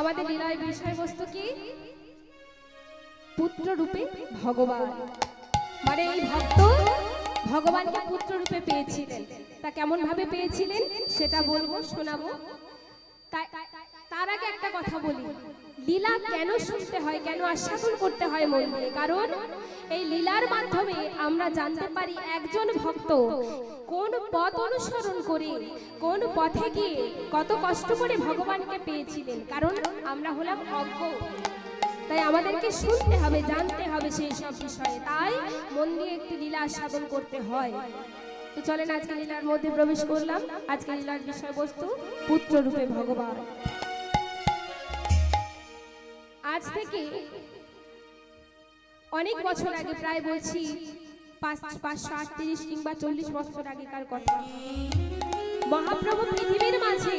আমাদের লীলার বিষয়বস্তু কি? পুত্র রূপে ভগবান। মানে এই ভক্ত ভগবানকে পুত্র রূপে পেয়েছিলেন। তা কেমন ভাবে পেয়েছিলেন সেটা বলবো, শোনাবো। তার আগে একটা কথা বলি, লীলা কেন শুনতে হয়, কেন আস্বাদন করতে হয় মন দিয়ে? কারণ এই লীলার মাধ্যমে আমরা জানতে পারি একজন ভক্ত কোন পথ অনুসরণ করে, কোন পথে গিয়ে কত কষ্ট করে ভগবানকে পেয়েছিলেন। কারণ আমরা হলাম অজ্ঞ, তাই আমাদেরকে শুনতে হবে, জানতে হবে সেই সব বিষয়ে। তাই মন দিয়ে একটি লীলা আস্বাদন করতে হয়। তো চলেন আজকে লীলার মধ্যে প্রবেশ করলাম। আজকে লীলার বিষয়বস্তু পুত্র রূপে ভগবান। আজ থেকে অনেক বছর আগে, প্রায় বলছি 538 কিংবা 40 বছর আগেকার কথা, মহাপ্রভু পৃথিবীর মাঝে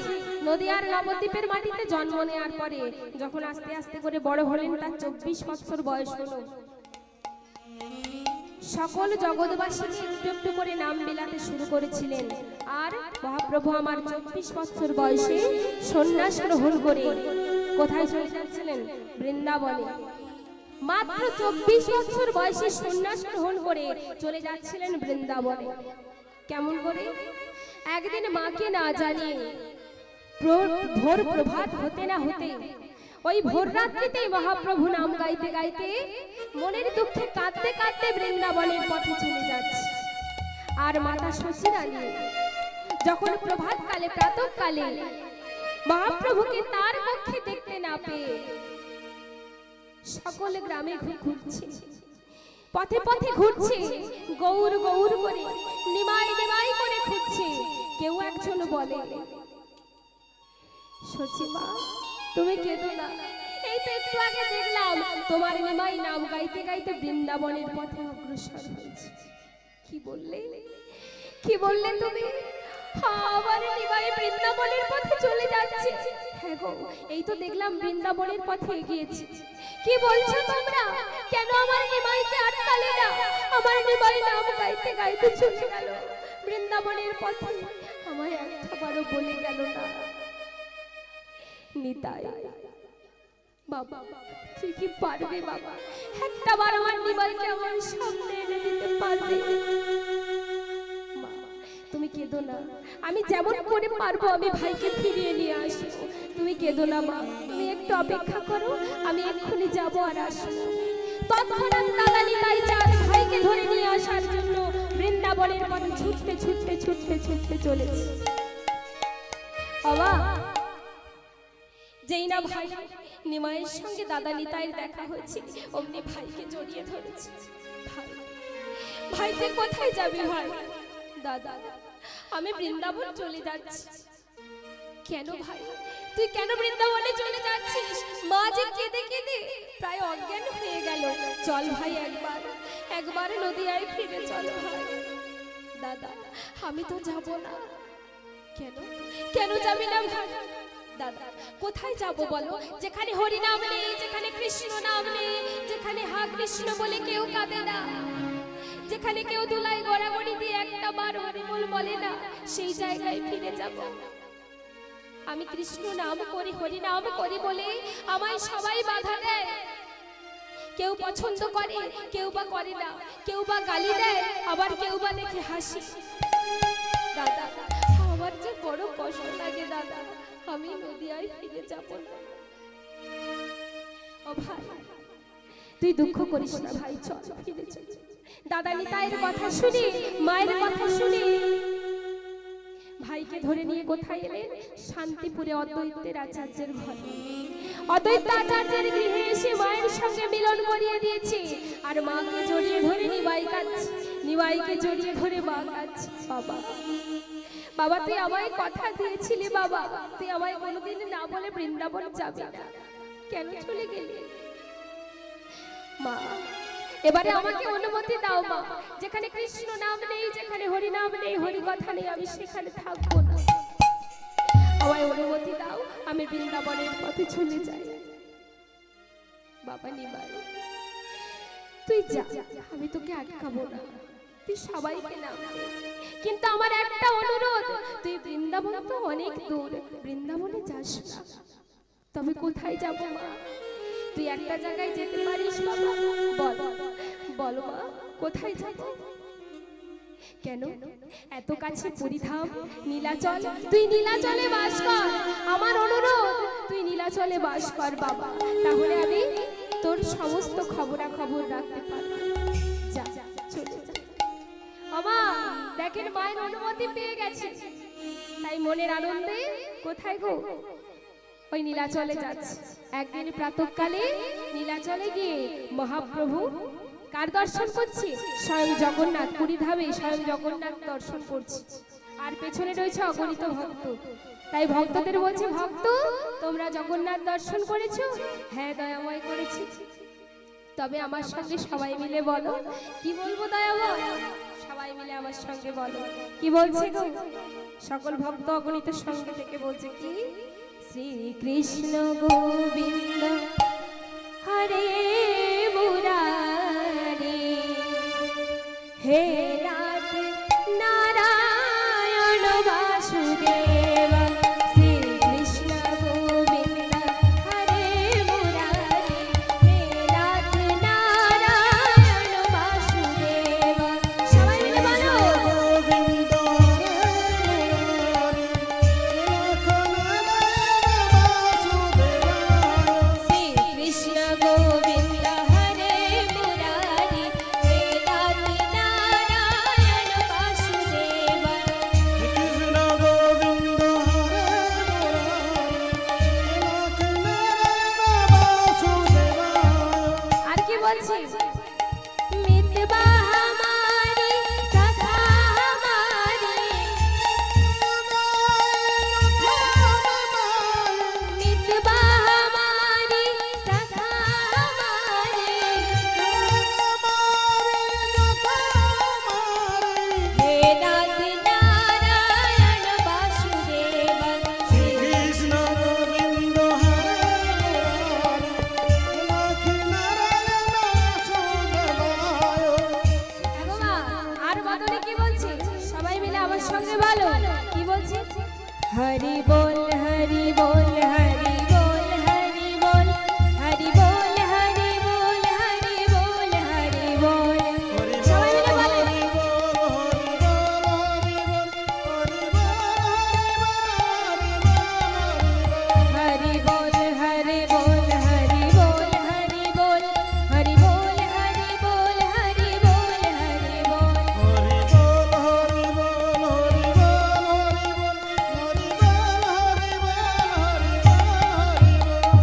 নদিয়ার নবদ্বীপের মাটিতে জন্ম নেওয়ার পরে যখন আস্তে আস্তে করে বড় হলেন, তার 24 বছর বয়স হলো, সকল জগৎবাসীকে একটু একটু করে নাম বিলাতে শুরু করেছিলেন। আর মহাপ্রভু আমার 24 বছর বয়সে সন্ন্যাস গ্রহণ করে কোথায় চলে যাচ্ছিলেন? বৃন্দাবনে। মাত্র 24 বছর বয়সে সন্ন্যাস গ্রহণ করে চলে যাচ্ছিলেন বৃন্দাবনে। কেমন করে? একদিন মাকে না জানিয়ে ভোর প্রভাত হতে না হতে ওই ভোর রাত্রিতেই মহাপ্রভু নাম গাইতে গাইতে মনের দুঃখে কাঁদতে কাঁদতে বৃন্দাবনের পথে চলে যাচ্ছে। আর মাতা শচীরানী যখন প্রভাতকালে, প্রাতঃকালে মহাপ্রভুকে তার কক্ষে দেখতে না পেয়ে সকলে গ্রামে ঘুরছে, পথে পথে ঘুরছে, গৌর গৌর করে, নিমাই নিমাই করে খুঁজছে। কেউ একজন বলে, সচিমা তুমি কেঁদো না, এই তো একটু আগে দেখলাম তোমার নিমাই নাম গাইতে গাইতে বৃন্দাবনের পথে অগ্রসর হয়েছে। কি বললে, কি বললে তুমি? আমার নিমাই বৃন্দাবনের পথে চলে যাচ্ছে। হ্যাঁ গো, এই তো দেখলাম বৃন্দাবনের পথে এগিয়েছে। কি বলছো তোমরা? কেন আমার নিমাইকে আটকালে না? আমার নিমাই নাম গাইতে গাইতে চলে গেল বৃন্দাবনের পথে, আমায় একবারও বলে গেল না। নিতাই বাবা, তুই কি পারবে বাবা? একটা বার আমার নিমাইকে আমার সামনে এনে দিতে পারবে? তুমি কেঁদো না, আমি যেমন করে পারবো আমি ভাইকে ফিরিয়ে নিয়ে আসবো। তুমি কেঁদো না মা, তুমি একটু অপেক্ষা করো, আমি এক্ষুনি যাবো আর আসবো। তৎক্ষণাৎ দাদা নিতাই চাঁদ ভাইকে ধরে নিয়ে আসার জন্য বৃন্দাবনের পথে ছুটতে ছুটতে ছুটতে ছুটতে চলেছে। বাবা, যেই না ভাই নিমাইয়ের সঙ্গে দাদা নিতাইয়ের দেখা হয়েছে, অমনি ভাইকে জড়িয়ে ধরেছে। ভাই, ভাই তুই কোথায় যাবি ভাই? দাদা, আমি বৃন্দাবন চলে যাচ্ছি। কেন ভাই, তুই কেন বৃন্দাবনে চলে যাচ্ছিস? মা যে কেঁদে কেঁদে প্রায় অজ্ঞান হয়ে গেল। চল ভাই, একবার নদিয়ায় ফিরে চল ভাই। দাদা, আমি তো যাব না। কেন, কেন যাবি না ভাই? দাদা, কোথায় যাব বলো? যেখানে হরি নাম নেই, যেখানে কৃষ্ণ নাম নেই, যেখানে হা কৃষ্ণ বলে কেউ কাঁদে না, যেখানে কেউ দুলাই গড়াগড়ি দিয়ে একটা বার হরি বল বলে না, সেই জায়গায় ফিরে যাব। আমি কৃষ্ণ নাম করি, হরি নাম করি বলে আমায় সবাই বাধা দেয়। কেউ পছন্দ করে, কেউ বা করে না, কেউ বা গালি দেয়, আবার কেউ বা দেখে হাসি। দাদা, আমার যে বড় কষ্ট লাগে দাদা, আমি নদিয়ায় ফিরে যাব না। ও ভাই, তুই দুঃখ করিস না ভাই, চল ফিরে চল। দাদা নিতাইয়ের কথা শুনে, মায়ের কথা শুনে ভাইকে ধরে নিয়ে কোথায় এলেন? শান্তিপুরে অদ্বৈতের আচার্যের ঘরে। অদ্বৈত আচার্যের গৃহে এসে মায়ের সঙ্গে মিলন করিয়ে দিয়েছে। আর মাকে জড়িয়ে ধরে নিমাই কাঁদছে, নিমাইকে জড়িয়ে ধরে মা কাঁদছে। বাবা, বাবা তুই আমায় কথা দিয়েছিলি বাবা, তুই আমায় কোনোদিন না বলে বৃন্দাবন যাবি না, কেন চলে গেলি? মা, এবারে আমাকে অনুমতি দাও মা, যেখানে কৃষ্ণ নাম নেই, যেখানে হরি নাম নেই, হরি কথা নেই, আমি সেখানে থাকবো না। আমায় অনুমতি দাও, আমি বৃন্দাবনের পথে চলে যাই। বাবা নিমাই, তুই যা, আমি তোকে আটকাবো না, তুই সবাইকে নাম দে। কিন্তু আমার একটা অনুরোধ, তুই বৃন্দাবন তো অনেক দূর, বৃন্দাবনে যাস না, তবে কোথায় যাব মা? তুই একটা জায়গায় যেতে পারিস বাবা? বল বল মা, কোথায় যাব? কেন এত কাছে পুরীধাম নীলাচল? তুই নীলাচলে বাস কর, আমার অনুরোধ তুই নীলাচলে বাস কর বাবা, তাহলে আমি তোর সমস্ত খবরাখবর রাখতে পারবো। যা চলে যা। বাবা দেখেন মায়ের অনুমতি পেয়ে গেছে, তাই মনের আনন্দে কোথায় গো? ওই নীলাচলে যাচ্ছে। একদিন প্রাতঃকালে নীলাচলে গিয়ে মহাপ্রভু কার দর্শন করছি? স্বয়ং জগন্নাথ, পুরীধামে স্বয়ং জগন্নাথ দর্শন করছি। আর পেছনে রয়েছে অগণিত ভক্ত। তাই ভক্তদের বলছে, ভক্ত তোমরা জগন্নাথ দর্শন করেছো? হ্যাঁ দয়াময় করেছি। তবে আমার সঙ্গে সবাই মিলে বলো, কি বলবো দয়াময়? সবাই মিলে আমার সঙ্গে বলো, কি বলছে গো? সকল ভক্ত অগণিত সঙ্গে থেকে বলছে কি? শ্রীকৃষ্ণ গোবিন্দ হরে মুরারি, হে নাথ নারায়ণ বাসুদেব। শ্রীকৃষ্ণ গোবিন্দ হরে মুরারি, হে নাথ নারায়ণ বাসুদেব। সবাই মিলে বলো, গোবিন্দ শ্রীকৃষ্ণ গোবিন্দ হরে মুরারি, হে নাথ নারায়ণ বাসুদেব। কৃষ্ণ গোবিন্দ আর কি বলছি? মিতবা হামারি সখা হামারি, মিতবা হামারি সখা হামারি, হে নাথ নারায়ণ বাসুদেব। কৃষ্ণ গোবিন্দ আর বদলে কি বলছি? সবাই মিলে আমার সঙ্গে বলো, কি বলছি? হরি বল হরি বল হরি বল হরি বল, হরি বল হরি বল হরি বল হরি বল। সবাই মিলে বলো, হরি বল হরি বল হরি বল হরি বল, হরি বল হরি বল হরি বল হরি বল।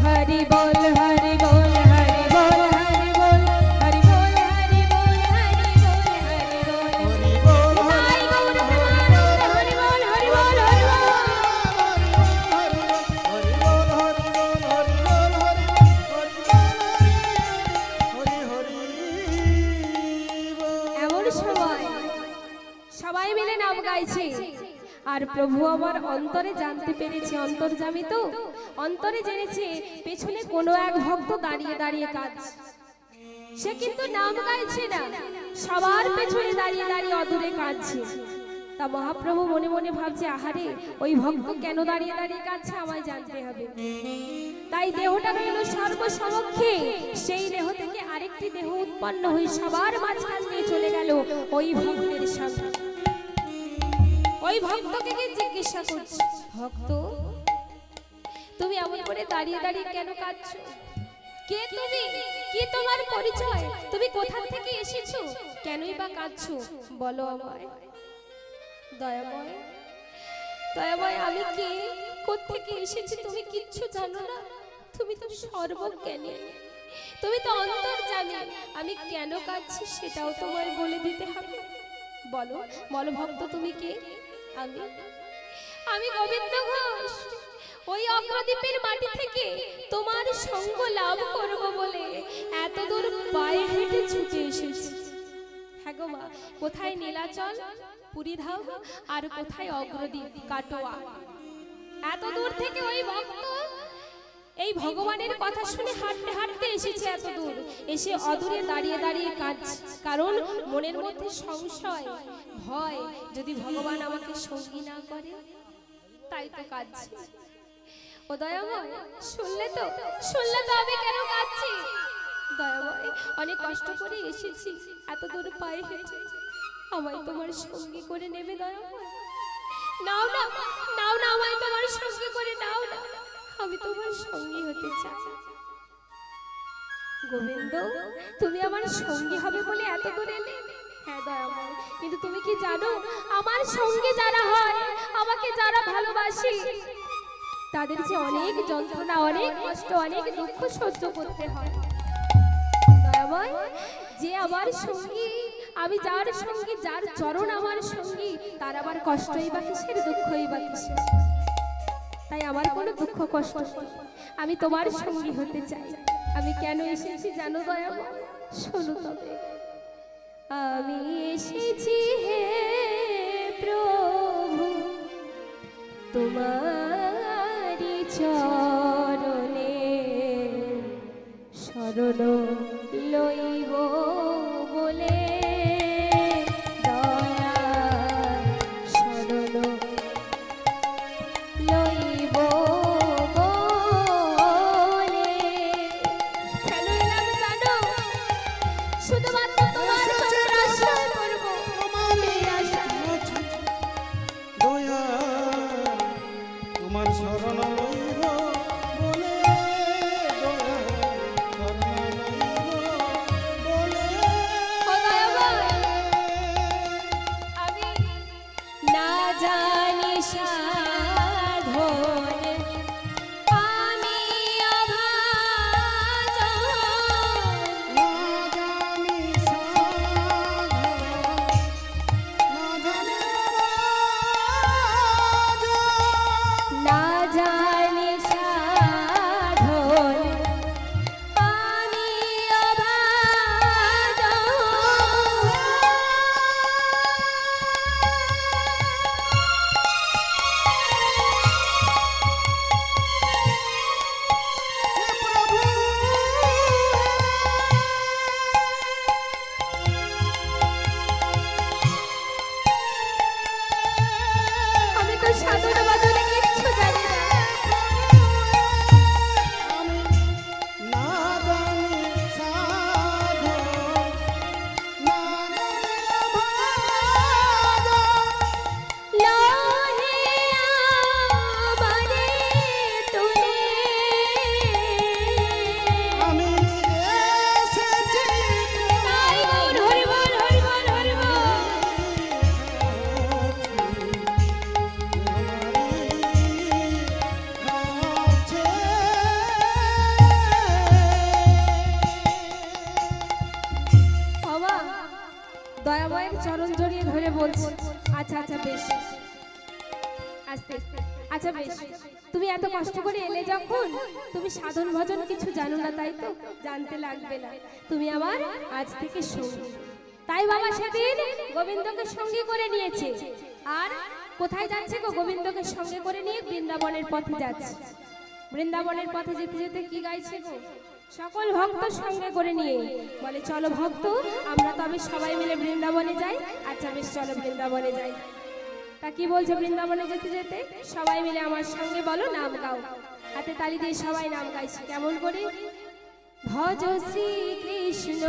হরি বল হরি বল হরি বল হরি বল, হরি বল হরি বল হরি বল হরি বল। তাই গৌর প্রেমানন্দে হরি বল হরি বল হরি বল। এমন সময় সবাই মিলে নাম গাইছে, আর প্রভু আমার অন্তরে জানতে পেরেছে, অন্তর্যামী তো অন্তরে জেনেছে পেছনে কোনো এক ভক্ত দাঁড়িয়ে দাঁড়িয়ে কাঁদছে। সে কিন্তু নাম গাইছে না, সবার পেছনে দাঁড়িয়ে দাঁড়িয়ে অদূরে কাঁদছে। তা মহাপ্রভু মনে মনে ভাবছে, আহারে ওই ভক্ত কেন দাঁড়িয়ে দাঁড়িয়ে কাঁদছে, আমায় জানতে হবে। তাই দেহটা রইল সর্বসমক্ষে, সেই দেহ থেকে আরেকটি দেহ উৎপন্ন হয়ে সবার মাঝখান দিয়ে চলে গেল ওই ভক্তের সামনে। ওই ভক্তকে গিয়ে জিজ্ঞাসা করছে, ভক্ত তুমি এমন করে দাঁড়িয়ে দাঁড়িয়ে কেন কাঁদছো? কে তুমি? কি তোমার পরিচয়? তুমি কোথা থেকে এসেছো? কেনই বা কাঁদছো? বলো আমায়। দয়াময় দয়াময় আমি কে, কোত্থেকে এসেছি তুমি কিচ্ছু জানো না? তুমি তো সর্বজ্ঞানী, তুমি তো অন্তর্যামী। আমি কেন কাঁদছি সেটাও তোমায় বলে দিতে হবে। বলো বলো ভক্ত তুমি কে? আমি আমি গোবিন্দ ঘোষ, ওই অগ্রদ্বীপের মাটি থেকে তোমার সঙ্গ লাভ করব বলে এত দূর পায়ে হেঁটে ছুটে এসেছি। হ্যাঁ গো মা, কোথায় নীলাচল পুরীধাম আর কোথায় অগ্রদ্বীপ কাটোয়া। এত দূর থেকে ওই ভক্ত এই ভগবানের কথা শুনে হাঁটতে হাঁটতে এসেছে এত দূর, এসে অদূরে দাঁড়িয়ে দাঁড়িয়ে কাঁদছে। কারণ মনের মধ্যে সংশয়, ভয়, যদি ভগবান আমাকে সঙ্গী না করে, তাই তো কাঁদছে। ও দয়াময়, শুনলে তো, শুনলে তো আমি কেন কাঁদছি? দয়াময়, অনেক কষ্ট করে এসেছি, এত দূর পায়ে হেঁটে, আমায় তোমার সঙ্গী করে নেবে দয়াময়? নাও না, নাও না, আমায় তোমার সঙ্গী করে নাও না, আমি তোমার সঙ্গী হতে চাই। গোবিন্দ, তুমি আমার সঙ্গী হবে বলে এত দূরে এলে? হ্যাঁ দয়াময়, কিন্তু তুমি কি জানো, আমার সঙ্গে যারা হয়, আমাকে যারা ভালোবাসে, তাদের যে অনেক যন্ত্রণা, অনেক কষ্ট, অনেক দুঃখ সহ্য করতে হয়। দয়াময়, যে আমার সঙ্গী, আমি যার সঙ্গী, যার চরণ আমার সঙ্গী, তার আবার কষ্টই বা কিসের, দুঃখই বা কিসের? তাই আমার কোনো দুঃখ কষ্ট নেই, আমি তোমার সঙ্গী হতে চাই। আমি কেন এসেছি জানো দয়াময়? শোনো তবে। আমি এসেছি হে প্রভু তোমারি চরণে, শরণ লইব বলে, দয়া শরণ লইব বলে। কেন এলাম জানো? শুধুমাত্র তোমার চরণ আশ্রয় করব, এই আশা। দয়া তোমার শরণ লইব বলে, দয়া শরণ লইব বলে। ও দয়াময়, আমি না জানি সাধন, আমি অভাজন, না জানি না জানি সাধন, আমি অভাজন। আমি তো সাধন বাদনে কিচ্ছু জানি না। আমি না জানি সাধন, না জানি ভাজন। লোহে আমারে তুলে, আমি এসেছি তাই বল হরি বল, হরি বল, হরি বল। বাবা, দয়াময়ের চরণ জড়িয়ে ধরে বলছি, আচ্ছা আচ্ছা বেশ, আস্তে, আচ্ছা বেশ, তুমি এত কষ্ট করে এলে যখন, তুমি সাধন ভজন কিছু জানো না, তাই তো? জানতে লাগবে না, তুমি আমার আজ থেকে সঙ্গী। তাই বাবা সেদিন গোবিন্দকে সঙ্গী করে নিয়েছে, আর কোথায় যাচ্ছে গো? গোবিন্দকে সঙ্গে করে নিয়ে বৃন্দাবনের পথে যাচ্ছে। বৃন্দাবনের পথে যেতে যেতে কি গাইছে গো? সকল ভক্ত সঙ্গে করে নিয়ে বলে, চলো ভক্ত, আমরা তবে সবাই মিলে বৃন্দাবনে যাই। আচ্ছা বেশ, চলো বৃন্দাবনে যাই। তা কি বলছে? বৃন্দাবনে যেতে যেতে সবাই মিলে আমার সঙ্গে বলো, নাম গাও। হাতে তালি দিয়ে সবাই নাম গাইছে, কেমন করে? ভজ শ্রী কৃষ্ণ,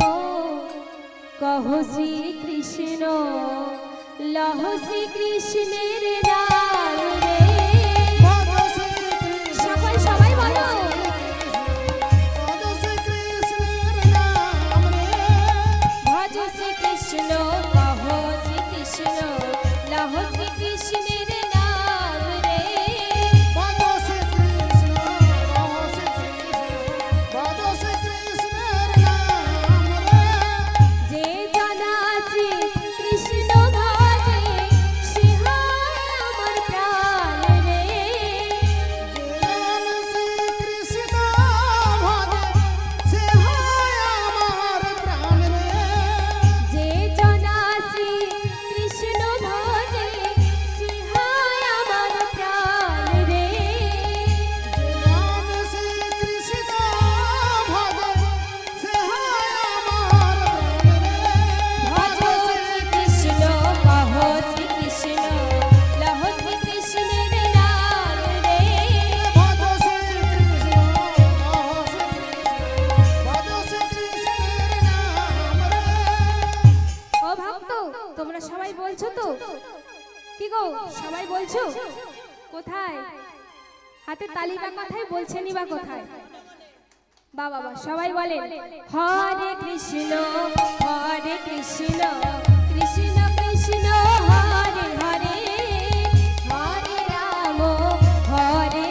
কহ শ্রী কৃষ্ণ, লহ শ্রী কৃষ্ণের নাম রে। সকল সবাই বলো, ভজ শ্রী কৃষ্ণ, কহ শ্রী কৃষ্ণ, লহ শ্রী কৃষ্ণের নাম রে। যে জানা শ্রী কৃষ্ণ ভজে, সে হয় আমার গো সবাই বলছো কোথায়? হাতে তালিকা কথাই বলছেনই বা কোথায়? বাবা বাবা সবাই বলেন হরে কৃষ্ণ কৃষ্ণ কৃষ্ণ হরে হরে, হরে রাম রাম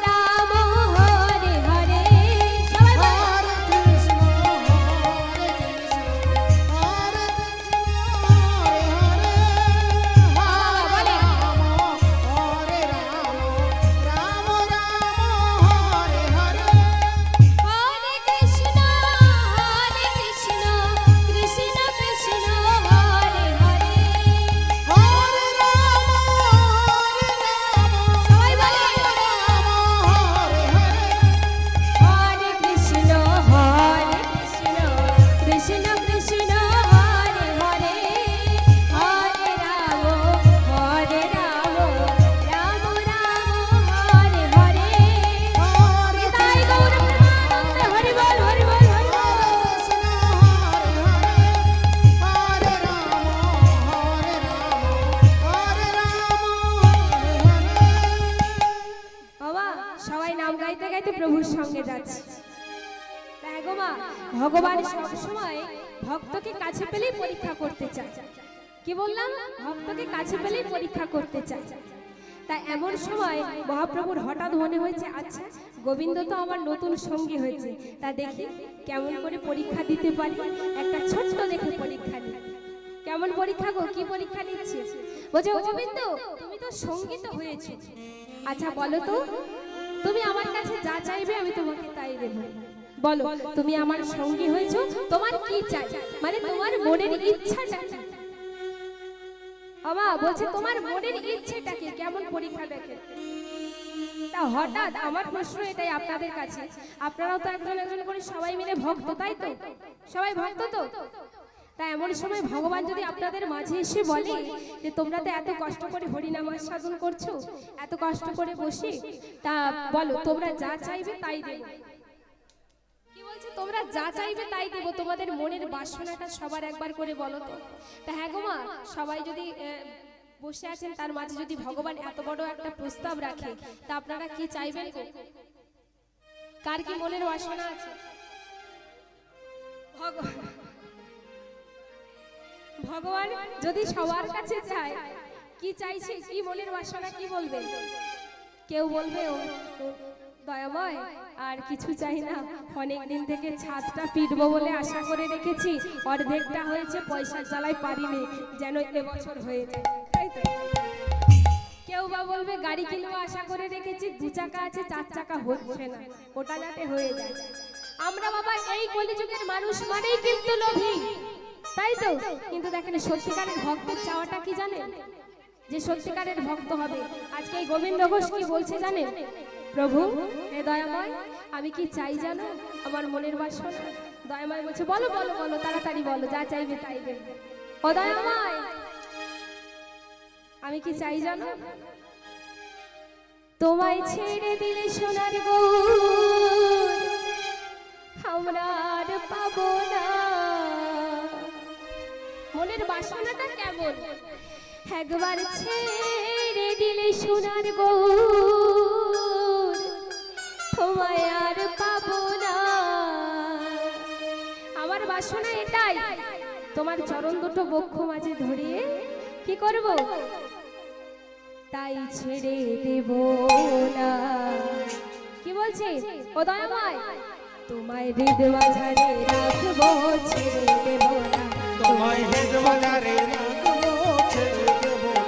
রাম হরে হরে। সবাই বলেন হরে কৃষ্ণ হরে কৃষ্ণ হরে কৃষ্ণ হরে হরে, হরে রাম রাম রাম হরে হরে। হরে কৃষ্ণ কৃষ্ণ কৃষ্ণ হরে হরে, হরে রাম সবাই বলেন রাম হরে হরে। হরে কৃষ্ণ কৃষ্ণ কৃষ্ণ হরে হরে, হরে রাম রাম রাম হরে হরে। নিতাই গৌর প্রেমানন্দে হরি বল হরি বল হরি বল। বাবা সবাই নাম গাইতে গাইতে প্রভুর সঙ্গে যাচ্ছে। তাই গো মা, ভগবান সব সময় ভক্তকে কাছে পেলেই পরীক্ষা করতে চায়। কি বললাম? ভক্তকে কাছে পেলেই পরীক্ষা করতে চায়। তাই এমন সময় মহাপ্রভুর হঠাৎ মনে হয়েছে আচ্ছা গোবিন্দ তো আমার নতুন সঙ্গী হয়েছে, তা দেখি কেমন করে পরীক্ষা দিতে পারি। একটা ছোট্ট দেখে পরীক্ষা নিই। কেমন পরীক্ষা গো? কি পরীক্ষা নিচ্ছে? বলছে ও গোবিন্দ তুমি তো সঙ্গী তো হয়েছে, আচ্ছা বলো তো তুমি আমার কাছে যা চাইবে আমি তোমাকে তাই দেব। বলো তুমি আমার সঙ্গী হয়েছো, তোমার কি চাই, মানে তোমার মনের ইচ্ছাটা কি? বাবা বলছে তোমার মনের ইচ্ছেটা কি? কেমন পরীক্ষা দেখে। তা হঠাৎ আমার প্রশ্ন এটাই আপনাদের কাছে, আপনারাও তো একজন একজন করে সবাই মিলে ভক্ত, তাই তো? সবাই ভক্ত তো? তা এমন সময় ভগবান যদি আপনাদের মাঝে এসে বলে যে তোমরা তো এত কষ্ট করে হরিনাম সাধন করছো, এত কষ্ট করে বসে, তা বলো তোমরা যা চাইবে তাই দেব। কি বলছে? তোমরা যা চাইবে তাই দেব, তোমাদের মনের বাসনাটা সবার একবার করে বলো তো। তা হ্যাঁ গো মা, সবাই যদি বসে আছেন তার মাঝে যদি ভগবান এত বড় একটা প্রস্তাব রাখে, তা আপনারা কি চাইবেন গো? কার কি মনের বাসনা আছে? ভগবান যদি সবার কাছে চায় কি চাইছে, কি মনের বাসনা, কি বলবে? কেউ বলবে ও দয়াময় আর কিছু চাই না, অনেক দিন থেকে ছাদটা পিটবো বলে আশা করে রেখেছি, অর্ধেকটা হয়েছে, পয়সার জ্বালায় পারিনি, যেন এবছর হয়ে যায়, তাই তো? কেউ বা বলবে গাড়ি কিনবো আশা করে রেখেছি, 2 চাকা আছে 4 চাকা হচ্ছে না, ওটা যাতে হয়ে যায়। আমরা বাবা এই কলিযুগের মানুষ মানেই কিন্তু লোভী, তাই তো? কিন্তু দেখেন সত্যিকারের ভক্তের চাওয়াটা কি জানেন? যে সত্যিকারের ভক্ত হবে, আজকে এই গোবিন্দ ঘোষ কি বলছে জানেন? প্রভু হে দয়াময় আমি কি চাই জানো, আমার মনের বাসনা। দয়াময় বলছে বলো বলো বলো, তাড়াতাড়ি বলো, যা চাইবে তাই দেব। ও দয়াময় আমি কি চাই জানো? তোমায় ছেড়ে দিলে সোনার গৌর আমরা আর পাবো না। মনের বাসনাটা কেমন? একবার ছেড়ে দিলে সোনার গৌর তোমায় আর পাবো না। আমার বাসনা এটাই, তোমার চরণ দুটো বক্ষ মাঝে ধরিয়ে কি করব? তাই ছেড়ে দেব না। কি বলছে? ও দয়াময় তোমায় হৃদয় মাঝারে রাখবো, ছেড়ে দেব না। তোমায় হৃদয় মাঝারে রাখবো, ছেড়ে দেব না।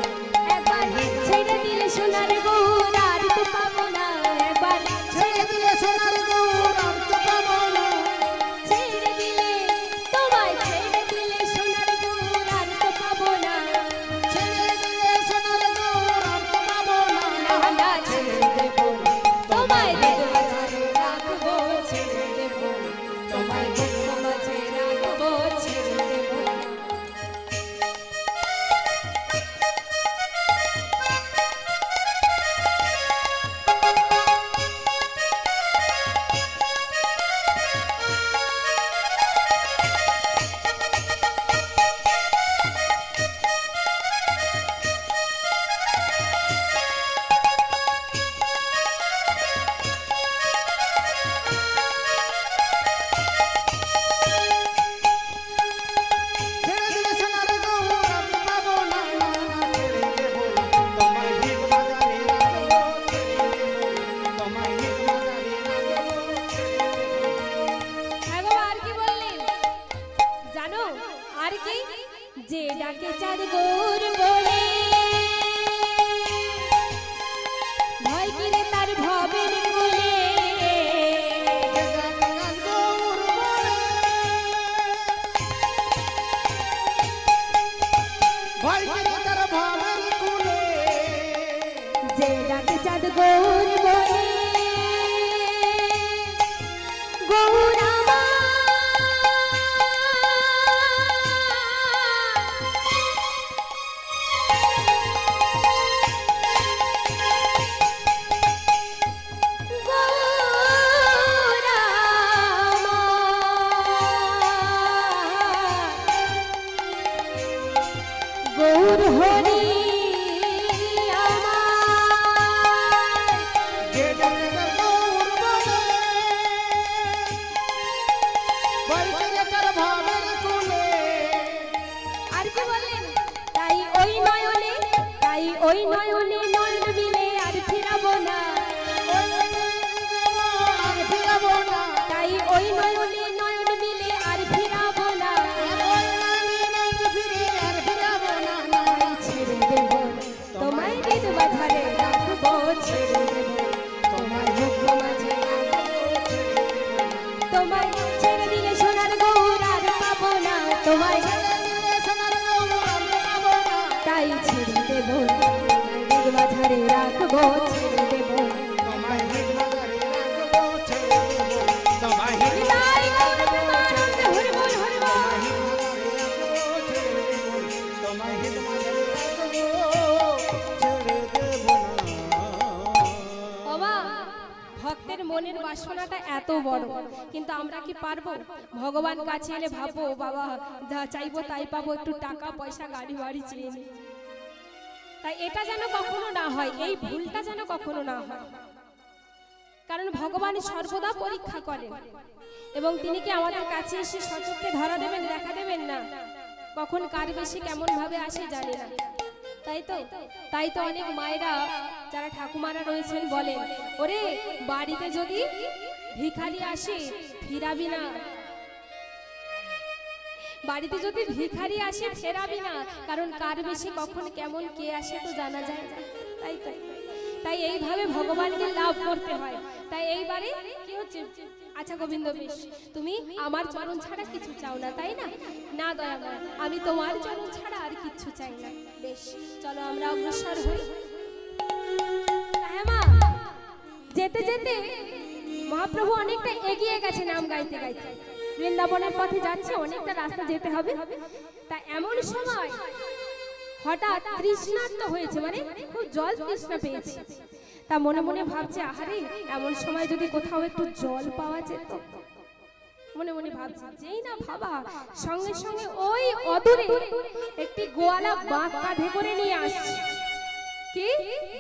একবার ছেড়ে দিলে সোনার গৌর আর তো পাবো না। একবার ছেড়ে দিলে সোনার গৌর আর তো পাবো না। ছেড়ে দিলে তোমায় ছেড়ে দিলে সোনার গৌর আর তো পাবো না। ছেড়ে দিলে সোনার গৌর আর তো পাবো না। না ছেড়ে দেব না। তোমায় হৃদয় মাঝারে রাখবো, ছেড়ে দেব না। তোমায় হৃদয় মাঝে রাখবো, ছেড়ে দেব না। আর কি যে ডাকে চাঁদ গৌর বলে ভয় কিরে তার ভবের কুলে যে ডাকে চাঁদ গৌর বলে গৌর আমার গৌর হরি ওই নয়নে নয়ন মিলে আর ফিরাবো না তাই ওই নয়নে নয়ন মিলে আর ফিরাবো না ছেড়ে দেব তোমায় দিদ বাধারে রাখবো ছেড়ে দেব তোমায় মুখ মাঝে তোমায় ছেড়ে দিলে সোনার গৌর আর পাবো না তোমায় তাই ছেড়ে দেব বাধারে রাখবো ছেড়ে দেব তোমায় হিট বাজারে রাখবো ছেড়ে দেব তোমায় হিট হরি বল হরি বল তোমায় হিট বাজারে রাখবো ছেড়ে দেব না বাবা ভক্তের মনের বাসনাটা এত বড় কিন্তু আমরা কি পারবো ভগবান কাছে এলে ভাববো বাবা যা চাইবো তাই পাবো একটু টাকা পয়সা গাড়ি বাড়ি চেয়ে নি তাই এটা যেন কখনো না হয় এই ভুলটা যেন কখনো না হয় কারণ ভগবান সর্বদা পরীক্ষা করেন এবং তিনি কি আমাদের কাছে এসে সচক্ষে ধরা দেবেন দেখা দেবেন না কখন কার বেশি কেমন ভাবে আসে জানি না তাই তো অনেক মায়েরা যারা ঠাকুমারা রয়েছেন বলেন ওরে বাড়িতে যদি ভিখারি আসে ফিরাবি না বাড়িতে যদি ভিখারি আসে ফেরাবি না কারণ কার বেশি কখন কেমন কে আসে তো জানা যায় না তাই এইভাবে ভগবানকে লাভ করতে হয় তাই এইবারে কি হচ্ছে আচ্ছা গোবিন্দ বেশ তুমি আমার চরণ ছাড়া কিছু চাও না তাই না না দয়াময় আমি তোমার চরণ ছাড়া আর কিছু চাই না বেশ চলো আমরা অগ্রসর হই হ্যাঁ মা যেতে যেতে মহাপ্রভু অনেকটা এগিয়ে গেছে নাম গাইতে গাইতে বৃন্দাবনের পথে যাচ্ছে অনেকটা রাস্তা যেতে হবে তা এমন সময় হঠাৎ তৃষ্ণার্ত হয়েছে মানে খুব জল তৃষ্ণা পেয়েছে তা মনে মনে ভাবছে আহারে এমন সময় যদি কোথাও একটু জল পাওয়া যেত মনে মনে ভাবছে যেই না ভাবা সঙ্গে সঙ্গে ওই অদূরে একটি গোয়ালা বাঁক কাঁধে করে নিয়ে আসছে কি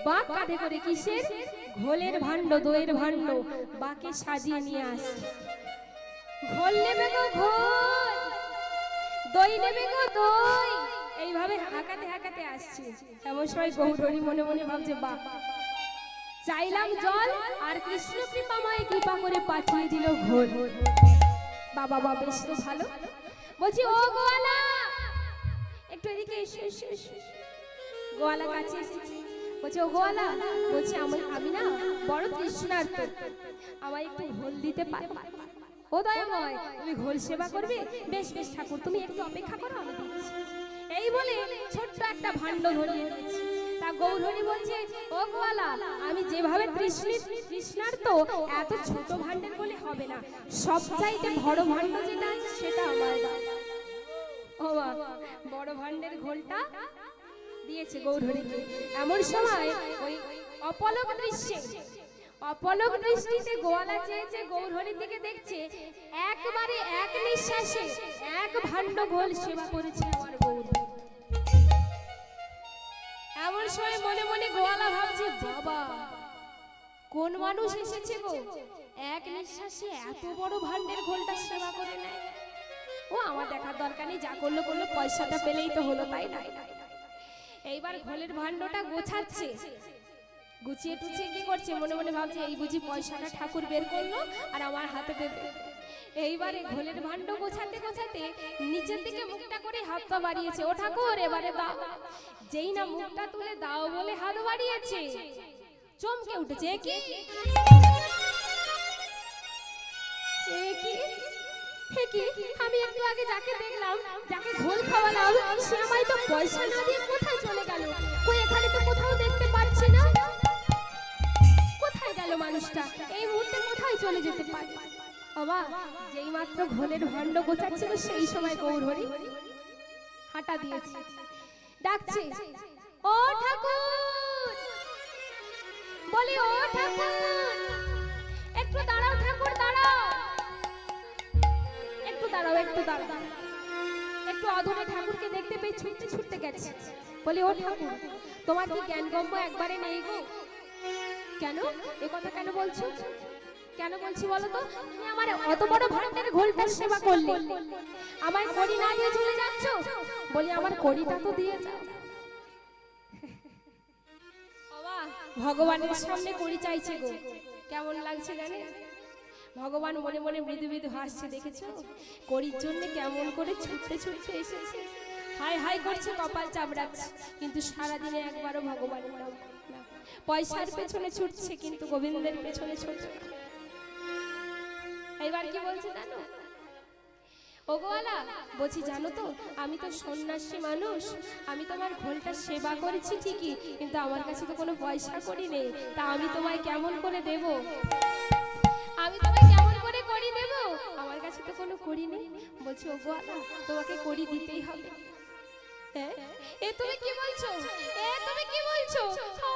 বাঁক কাঁধে করে কিসের ঘোলের ভাণ্ড দইয়ের ভাণ্ড বাঁকে সাজিয়ে নিয়ে আসছে ঘোল নেবে গো ঘোল দই নেবে গো দই এইভাবে হাঁকাতে হাঁকাতে আসছে এমন সময় গৌরহরি মনে মনে ভাবছে বাহ চাইলাম জল আর কৃষ্ণ কৃপাময় কৃপা করে পাঠিয়ে দিল ঘোল বাবা বাবা বেশ তো ভালো বলছি ও গোয়ালা একটু এদিকে এসে এসে এসে গোয়ালা কাছে এসেছি বলছে ও গোয়ালা বলছে আমি না বড় তৃষ্ণার্ত আমায় একটু ঘোল দিতে পারো ও দয়াময় তুমি ঘোল সেবা করবে বেশ বেশ ঠাকুর তুমি একটু অপেক্ষা করো আমি দিচ্ছি এই বলে ছোট্ট একটা ভাণ্ড ধরিয়ে দিয়েছি তা গৌরহরি বলছে ও গোয়ালা আমি যেভাবে তৃষ্ণার্ত এত ছোট ভাণ্ডের বলে হবে না সবচাইতে বড় ভাণ্ড যেটা আছে সেটা আমার দাও ও মা বড় ভাণ্ডের ঘোলটা দিয়েছে গৌরহরিকে এমন সময় ওই অপলক দৃষ্টিতে গোয়ালা চেয়েছে গৌরহরির দিকে দেখছে একবারে এক নিঃশ্বাসে এক ভাণ্ড ঘোল সেবা করেছে আমার গৌরহরি এমন সময় মনে মনে গোয়ালা ভাবছে বাবা কোন মানুষ এসেছে গো এক নিঃশ্বাসে এত বড় ভাণ্ডের ঘোলটা সেবা করে নেয় ও আমার দেখার দরকার নেই যা করলো পয়সাটা পেলেই তো হলো তাই না এইবার ঘোলের ভাণ্ডটা গোছাচ্ছে গুছিয়ে টুছিয়ে কি করছে, মনে মনে ভাবছে এই বুঝি পয়সাটা ঠাকুর বের করলো আর আমার হাতে দেবে। এইবারে ঘোলের ভাণ্ড গোছাতে গোছাতে নিচের দিকে মুখটা করে হাতটা বাড়িয়েছে, ও ঠাকুর এবারে দাও। যেই না মুখটা তুলে দাও বলে হাত বাড়িয়েছে, চমকে উঠেছে, এ কি এ কি হে কি, আমি একটু আগে যাকে দেখলাম, যাকে ঘোল খাওয়ালাম, সে আমায় তো পয়সা না দিয়ে কোথায় চলে গেল? কই এখানে তো কোথাও দেখতে পাচ্ছি না। কোথায় গেল মানুষটা? এই মুহূর্তে কোথায় চলে যেতে পারে? বাবা যেই মাত্র ঘোলের ভাণ্ড গোছাচ্ছিল সেই সময় গৌরহরি হাঁটা দিয়েছে, ডাকছে, ও ঠাকুর, বলি ও ঠাকুর, একটু দাঁড়াও ঠাকুর, দাঁড়াও, একটু দাঁড়াও, একটু দাঁড়াও। একটু অদূরে ঠাকুরকে দেখতে পেয়ে ছুটতে ছুটতে গেছে, বলি ও ঠাকুর, তোমার কি জ্ঞানগম্য একবারে নেই গো? কেন এ কথা কেন বলছো? কেন বলছি বলো তো? তুমি আমার অত বড় ভাণ্ডারে ঘোলটার সেবা করলে, আমায় কড়ি না দিয়ে চলে যাচ্ছ। বলি আমার কড়িটা তো দিয়ে যাও। বাবা ভগবানের সামনে কড়ি চাইছে গো, কেমন লাগছে জানেন? ভগবান মনে মনে মৃদু মৃদু হাসছে, দেখেছো কড়ির জন্য কেমন করে ছুটতে ছুটতে এসেছে, হাই হাই করছে, কপাল চাপড়াচ্ছে, কিন্তু সারাদিনে একবারও ভগবানের নাম না। পয়সার পেছনে ছুটছে কিন্তু গোবিন্দের পেছনে ছুটছে। এবার কি বলছে জানো? ওগোয়ালা বলছি, জানো তো আমি তো সন্ন্যাসী মানুষ, আমি তোমার ঘোলটা সেবা করেছি ঠিকই, কিন্তু আমার কাছে তো কোনো পয়সা করি নেই, তা আমি তোমায় কেমন করে দেব? আমি তোমায় কেমন করে করি দেব? আমার কাছে তো কোনো করি নেই। বলছি ওগোয়ালা তোমাকে করি দিতেই হবে। এ তুমি কি বলছো? এ তুমি কি বলছো?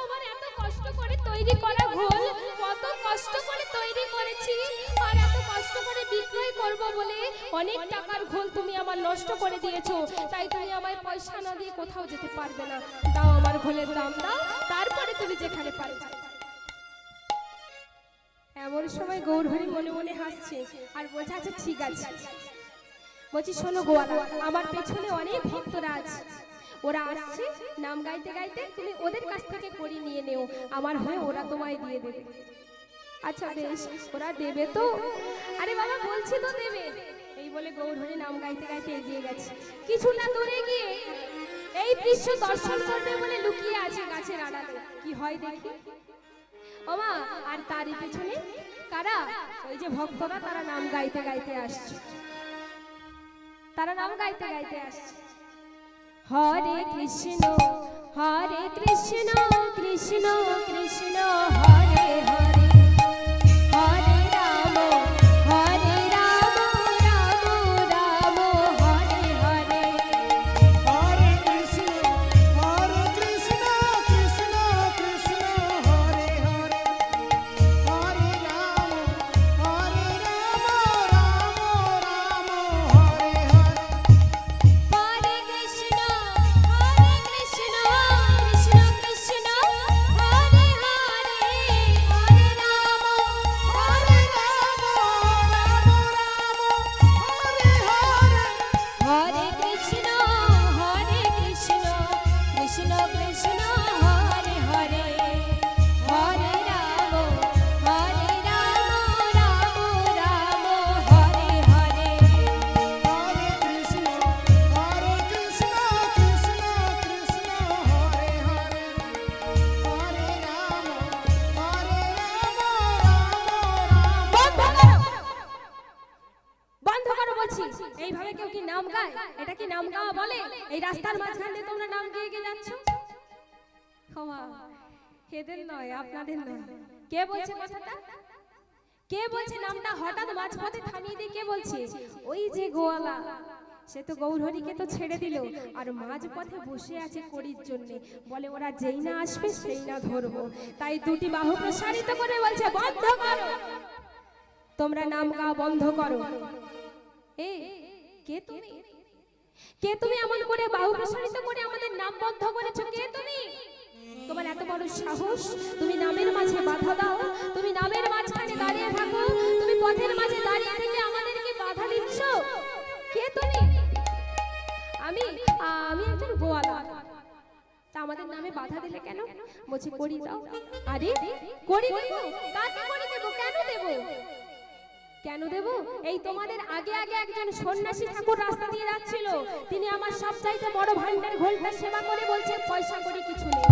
আমার এত কষ্ট করে তৈরি করা ঘোল, কত কষ্ট করে তৈরি করেছি, আর এত কষ্ট করে বিক্রয় করব বলে অনেক টাকার ঘোল তুমি আমার নষ্ট করে দিয়েছো, তাই তুমি আমায় পয়সা না দিয়ে কোথাও যেতে পারবে না। দাও আমার ঘোলের দাম দাও, তারপরে তুমি যেখানে পারবে। এমন সময় গৌরহরি মনে মনে হাসছে আর বলছে, আচ্ছা ঠিক আছে। বলছি শোনো গোয়ালা, আমার পেছনে অনেক ভক্তরা আছে, ওরা আসছে নাম গাইতে গাইতে, তুমি ওদের কাছ থেকে করি নিয়ে নেও, আমার হয়ে ওরা তোমায় দিয়ে দেবে। আচ্ছা বেশ, ওরা দেবে তো? আরে বাবা বলছি তো দেবে। এই বলে গৌরহরি নাম গাইতে গাইতে এগিয়ে গেছে। কিছুটা দূরে গিয়ে এই দৃশ্য দর্শন করবে বলে লুকিয়ে আছে গাছের আড়ালে। কি হয় দেখি। ওমা, আর তারই পেছনে কারা? ওই যে ভক্তরা, তারা নাম গাইতে গাইতে আসছে, তারা নাম গাইতে গাইতে আসছে, হরে কৃষ্ণ কৃষ্ণ কৃষ্ণ হরে হরে, হরে রাম রাম রাম হরে হরে। হরে কৃষ্ণ কৃষ্ণ কৃষ্ণ হরে হরে, হরে রাম রাম রাম হরে হরে। হরে কৃষ্ণ কৃষ্ণ কৃষ্ণ হরে হরে, হরে রাম রাম হরে হরে। হরে কৃষ্ণ কৃষ্ণ কৃষ্ণ হরে হরে, হরে রাম রাম রাম হরে হরে। হরে কৃষ্ণ কৃষ্ণ কৃষ্ণ হরে হরে, হরে রাম রাম বন্ধ করো বলছি। এইভাবে কেউ কি নাম গায়? এটা কি নাম গাওয়া বলে? এই রাস্তার মাঝখান দিয়ে তোমরা নাম গেয়ে গিয়ে যাচ্ছ। ক্ষমা, এদের নয়, আপনাদের নয়। কে বলছে কথাটা? কে বলছে নামটা হঠাৎ মাঝপথে থামিয়ে দিয়ে কে বলছে? ওই যে গোয়ালা, সে তো গৌরহরিকে তো ছেড়ে দিল, আর মাঝপথে বসে আছে কড়ির জন্য। বলে ওরা যেই না আসবে সেই না ধরবো, তাই দুটি বাহু প্রসারিত করে বলছে বন্ধ করো, তোমরা নাম গাওয়া বন্ধ করো। এ কে তুমি? কে তুমি এমন করে বাহু প্রসারিত করে আমাদের নাম বন্ধ করেছো? কে তুমি? তোমার এত বড় সাহস, তুমি নামের মাঝে বাধা দাও, তুমি নামের মাঝখানে দাঁড়িয়ে থাকো, তুমি পথের মাঝে দাঁড়িয়ে থেকে আমাদেরকে বাধা দিচ্ছ। কে তুমি? আমি একজন গোয়ালা। তা আমাদের নামে বাধা দিলে কেন? বলছে করি দাও। আরে করি দেব? কাকে করি দেব? কেন দেব? কেন দেব? এই তোমাদের আগে আগে একজন সন্ন্যাসী ঠাকুর রাস্তা দিয়ে যাচ্ছিল, তিনি আমার সবচাইতে বড় ভান্ডার ঘোলটা সেবা করে বলছে পয়সা করি কিছু নেই।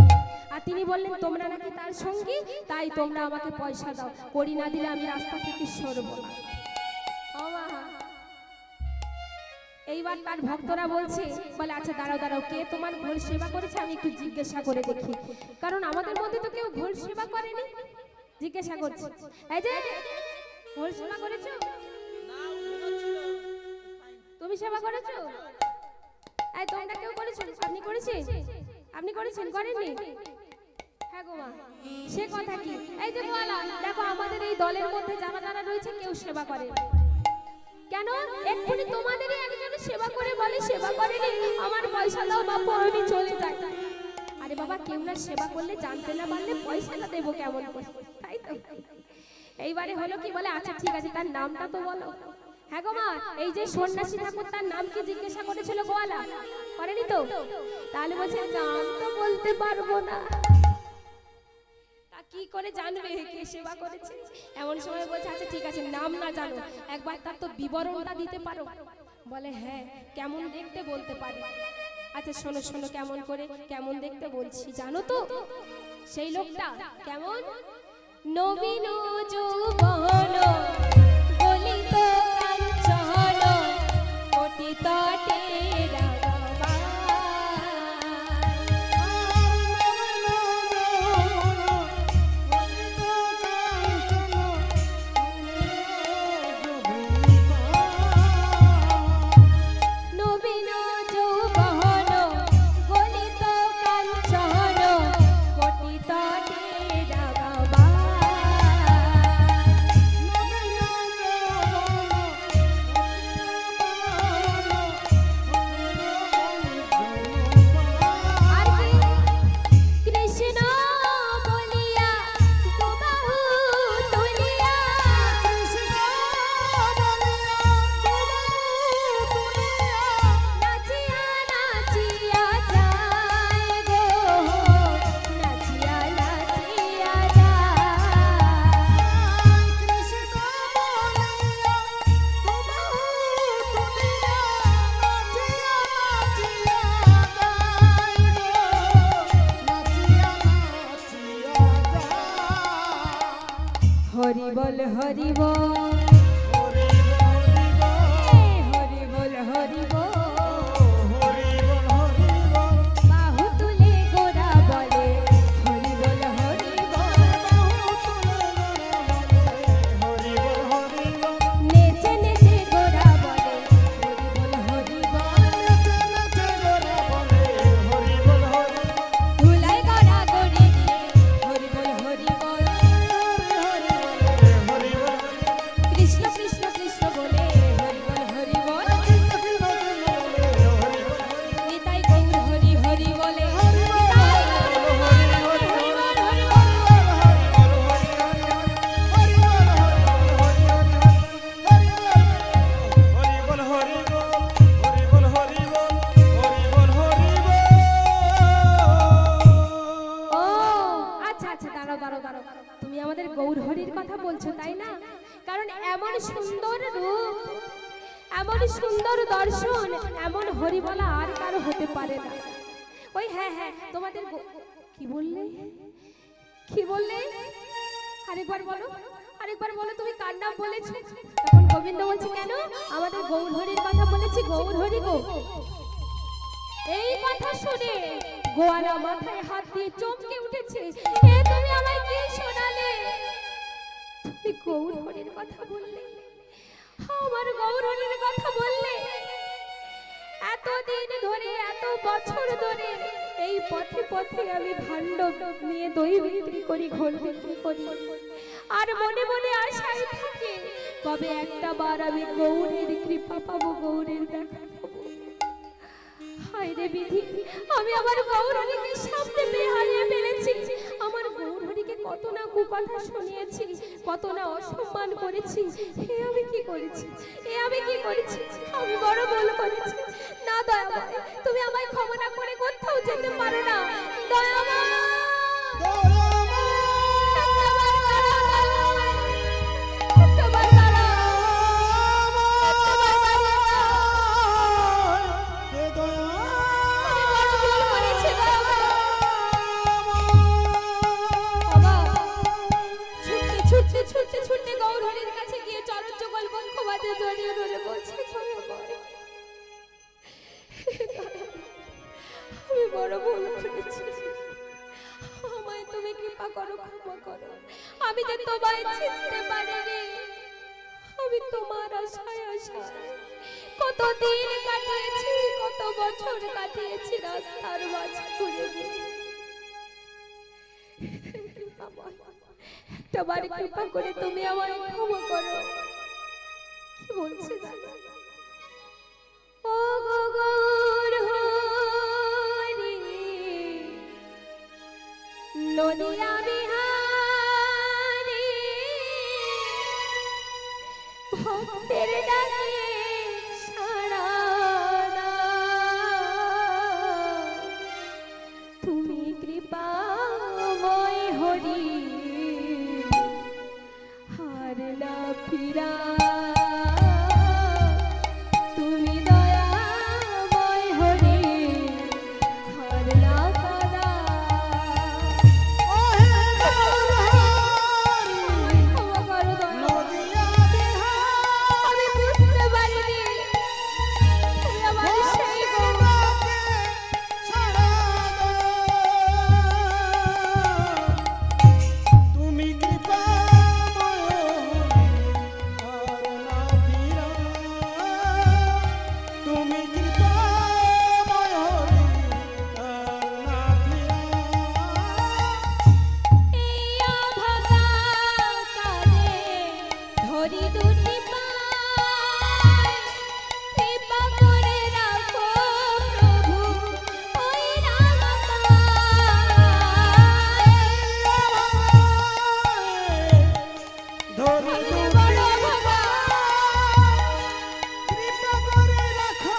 আর তিনি বললেন তোমরা নাকি তার সঙ্গী, তাই তোমরা আমাকে পয়সা দাও, করি না দিলে আমি রাস্তা থেকে সরবো না। ও মা, এইবার তার ভক্তরা বলছে, বলে আচ্ছা দাঁড়াও দাঁড়াও, কে তোমার ঘোল সেবা করেছে আমি একটু জিজ্ঞাসা করে দেখি, কারণ আমাদের মধ্যে তো কেউ ঘোল সেবা করেনি। জিজ্ঞাসা করছে, এই যে ঘোল সেবা করেছো? তুমি সেবা করেছো? এই তোমরা কেউ করেছো? আপনি করেছেন? আপনি করেছেন? করেননি? হ্যাঁ গো মা, সে কথা কি? এই যে গোয়ালা, দেখো আমাদের এই দলের মধ্যে যারা যারা রয়েছে কেউ সেবা করে কেন? এক্ষুনি তোমাদেরই একজন সেবা করে বলে সেবা করেনি, আমার পয়সা দাও বাপু, আমি চলে যাই। আরে বাবা, কেউ না সেবা করলে জানতে না পারলে পয়সাটা দেবো কেমন করে, তাই তো? এইবারে হলো কি, বলে আচ্ছা ঠিক আছে, তার নামটা তো বলো। হ্যাঁ গো মা, এই যে সন্ন্যাসী ঠাকুর তার নাম কি জিজ্ঞাসা করেছিল গোয়ালা? করেনি তো? তাহলে বলছে নাম তো বলতে পারবো না। তা কি করে জানবে কে সেবা করেছে? এমন সময় বলছে আচ্ছা ঠিক আছে, নাম না জানো, একবার তার তো বিবরণটা দিতে পারো? বলে হ্যাঁ, কেমন দেখতে বলতে পারি। আচ্ছা শোনো শোনো, কেমন করে কেমন দেখতে বলছি জানো তো? সেই লোকটা কেমন? নবীন যৌবন গলিত কাঞ্চন কোটি তটে রাগবা। নবীন যৌবন গলিত কাঞ্চন কোটি তটে রাগবা। হরি বল হরি বল, হরি বল হরি বল, বাহু তুলে গোরা বলে হরি বল হরি বল, নেচে নেচে গোরা বলে হরি বল হরি বল, ধুলায় গড়া গড়ি হরি বল হরি বল, কৃষ্ণ কৃষ্ণ কৃষ্ণ বলে হরি বল হরি বল, নিতাই গৌর হরি হরি বলে, নিতাই গৌর হরি বল হরি বল। ও আচ্ছা আচ্ছা, দাঁড়াও দাঁড়াও দাঁড়াও, তুমি আমাদের গৌর হরির কথা বলছো তাই না? কারণ এমন সুন্দর রূপ, এমন সুন্দর দর্শন, এমন হরি বলা আর কারো হতে পারে না। ওই হ্যাঁ হ্যাঁ, তোমাদের কি বললে? কি বললে? আরেকবার বলো, আরেকবার বলো, তুমি কার নাম বলেছো? তখন গোবিন্দ বলছে কেন? আমাদের গৌর হরির কথা বলেছি, গৌর হরি গো। এই কথা শুনে গোয়ালা মাথায় হাত দিয়ে চমকে উঠেছে, এ তুমি আমায় কি শোনালে? তুমি গৌর হরির কথা বললে, আমার গৌর হরির কথা বললে। এতদিন ধরে, এত বছর ধরে এই পথে পথে আমি ভাণ্ড নিয়ে দই বিক্রি করি, ঘোল বিক্রি করি, আর মনে মনে আশায় থাকে কবে একটা বার আমি গৌরের কৃপা পাবো, গৌরের দেখা পাবো। হায় রে বিধি, আমি আমার গৌর হরিকে সামনে পেয়ে হারিয়ে ফেলেছি। আমার গৌর হরিকে কত না কুকথা শুনিয়েছি, কত না অসম্মান করেছি। এ আমি কি করেছি, এ আমি কি করেছি? আমি বড় ভুল করেছি। না দয়াময়, তুমি আমায় ক্ষমা না করে কোথাও যেতে পারো না। দয়াময়, একটাবার দাঁড়াও, আমি বড় ভুল করেছি দয়াময়। বাবা, ছুটতে ছুটতে ছুটতে গৌরহরির কাছে গিয়ে চরণ যুগল বক্ষ বাজে জড়িয়ে ধরে বলছে, দয়াময়, আমি বড় ভুল করেছি, আমায় তুমি কৃপা করো, ক্ষমা করো। আমি যে তোমায় চিনতে পারিনি, আমি তোমার আশায় আশায় কত দিন কাটিয়েছি, কত বছর কাটিয়েছি রাস্তার মাঝে ঘুরে ঘুরে। একটা বার কৃপা করে তুমি আমায় ক্ষমা করো। কি বলছে দাদা? ও গো গৌরহরি, নদিয়া বিহারী, ভক্তের ডাকে সাড়া দাও। তুমি কৃপাময় হরি, হার না ফিরা। তুমি দয়াময় হরি, হার না কাদা। ক্ষমা করো দয়াময়, আমি বুঝতে পারিনি তুমি আমার সেই গৌর। তুমি কৃপা তুমি কৃপা এই অভাগা কালে ধরি দুটি পায়, কৃপা করে রাখো প্রভু ওই ধরে আমি বড় ভাগা, কৃপা করে রাখো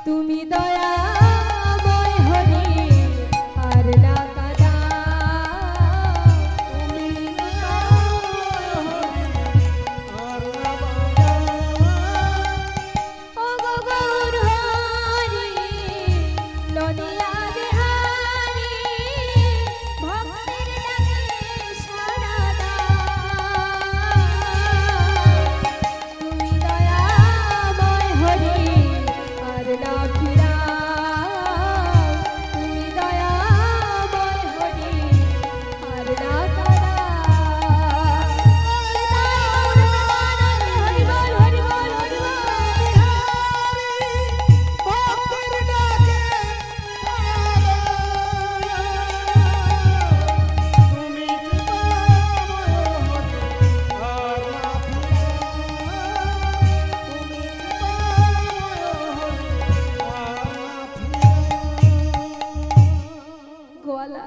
তুমি দয়াময় হরি, আর না কাদা। তুমি আর ও গো গৌরহরি, নদিয়া বিহারী, ভক্তের ডাকে সাড়া দাও। তুমি দয়াময় হরি, আর না ফিরাও। তুমি দয়াময় হরি, আর না কাদা। হরি বল, হরি বল, হরি বল। ভক্তের ডাকে তুমি আর না তুমি গোয়ালা,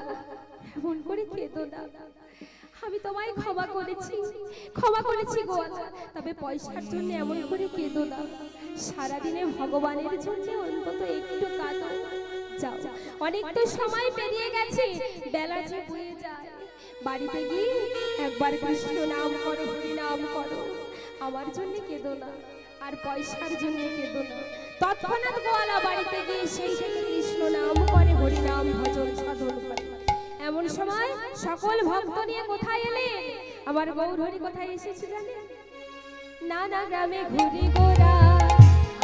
এমন করে কেঁদো না। আমি তোমায় ক্ষমা করেছি, ক্ষমা করেছি গোয়ালা, তবে পয়সার জন্য এমন করে কেঁদো না। সারাদিনে ভগবানের জন্য অন্তত একটু কাঁদো। যাও, অনেক তো সময় পেরিয়ে গেছে, বেলা যে বয়ে যায়। বাড়িতে গিয়ে একবার কৃষ্ণ নাম করো, হরি নাম করো। আমার জন্য কেঁদো না, আর পয়সার জন্য কেঁদো না। তৎক্ষণাৎ গোয়ালা বাড়িতে গিয়ে সেই কৃষ্ণ নাম করে, হরি নাম ভজন সাধন করে। এমন সময় সকল ভক্ত নিয়ে কোথায় এলে? আমার গৌরহরি কোথায় এসেছে জানেন? নানা গ্রামে ঘুরি গোরা,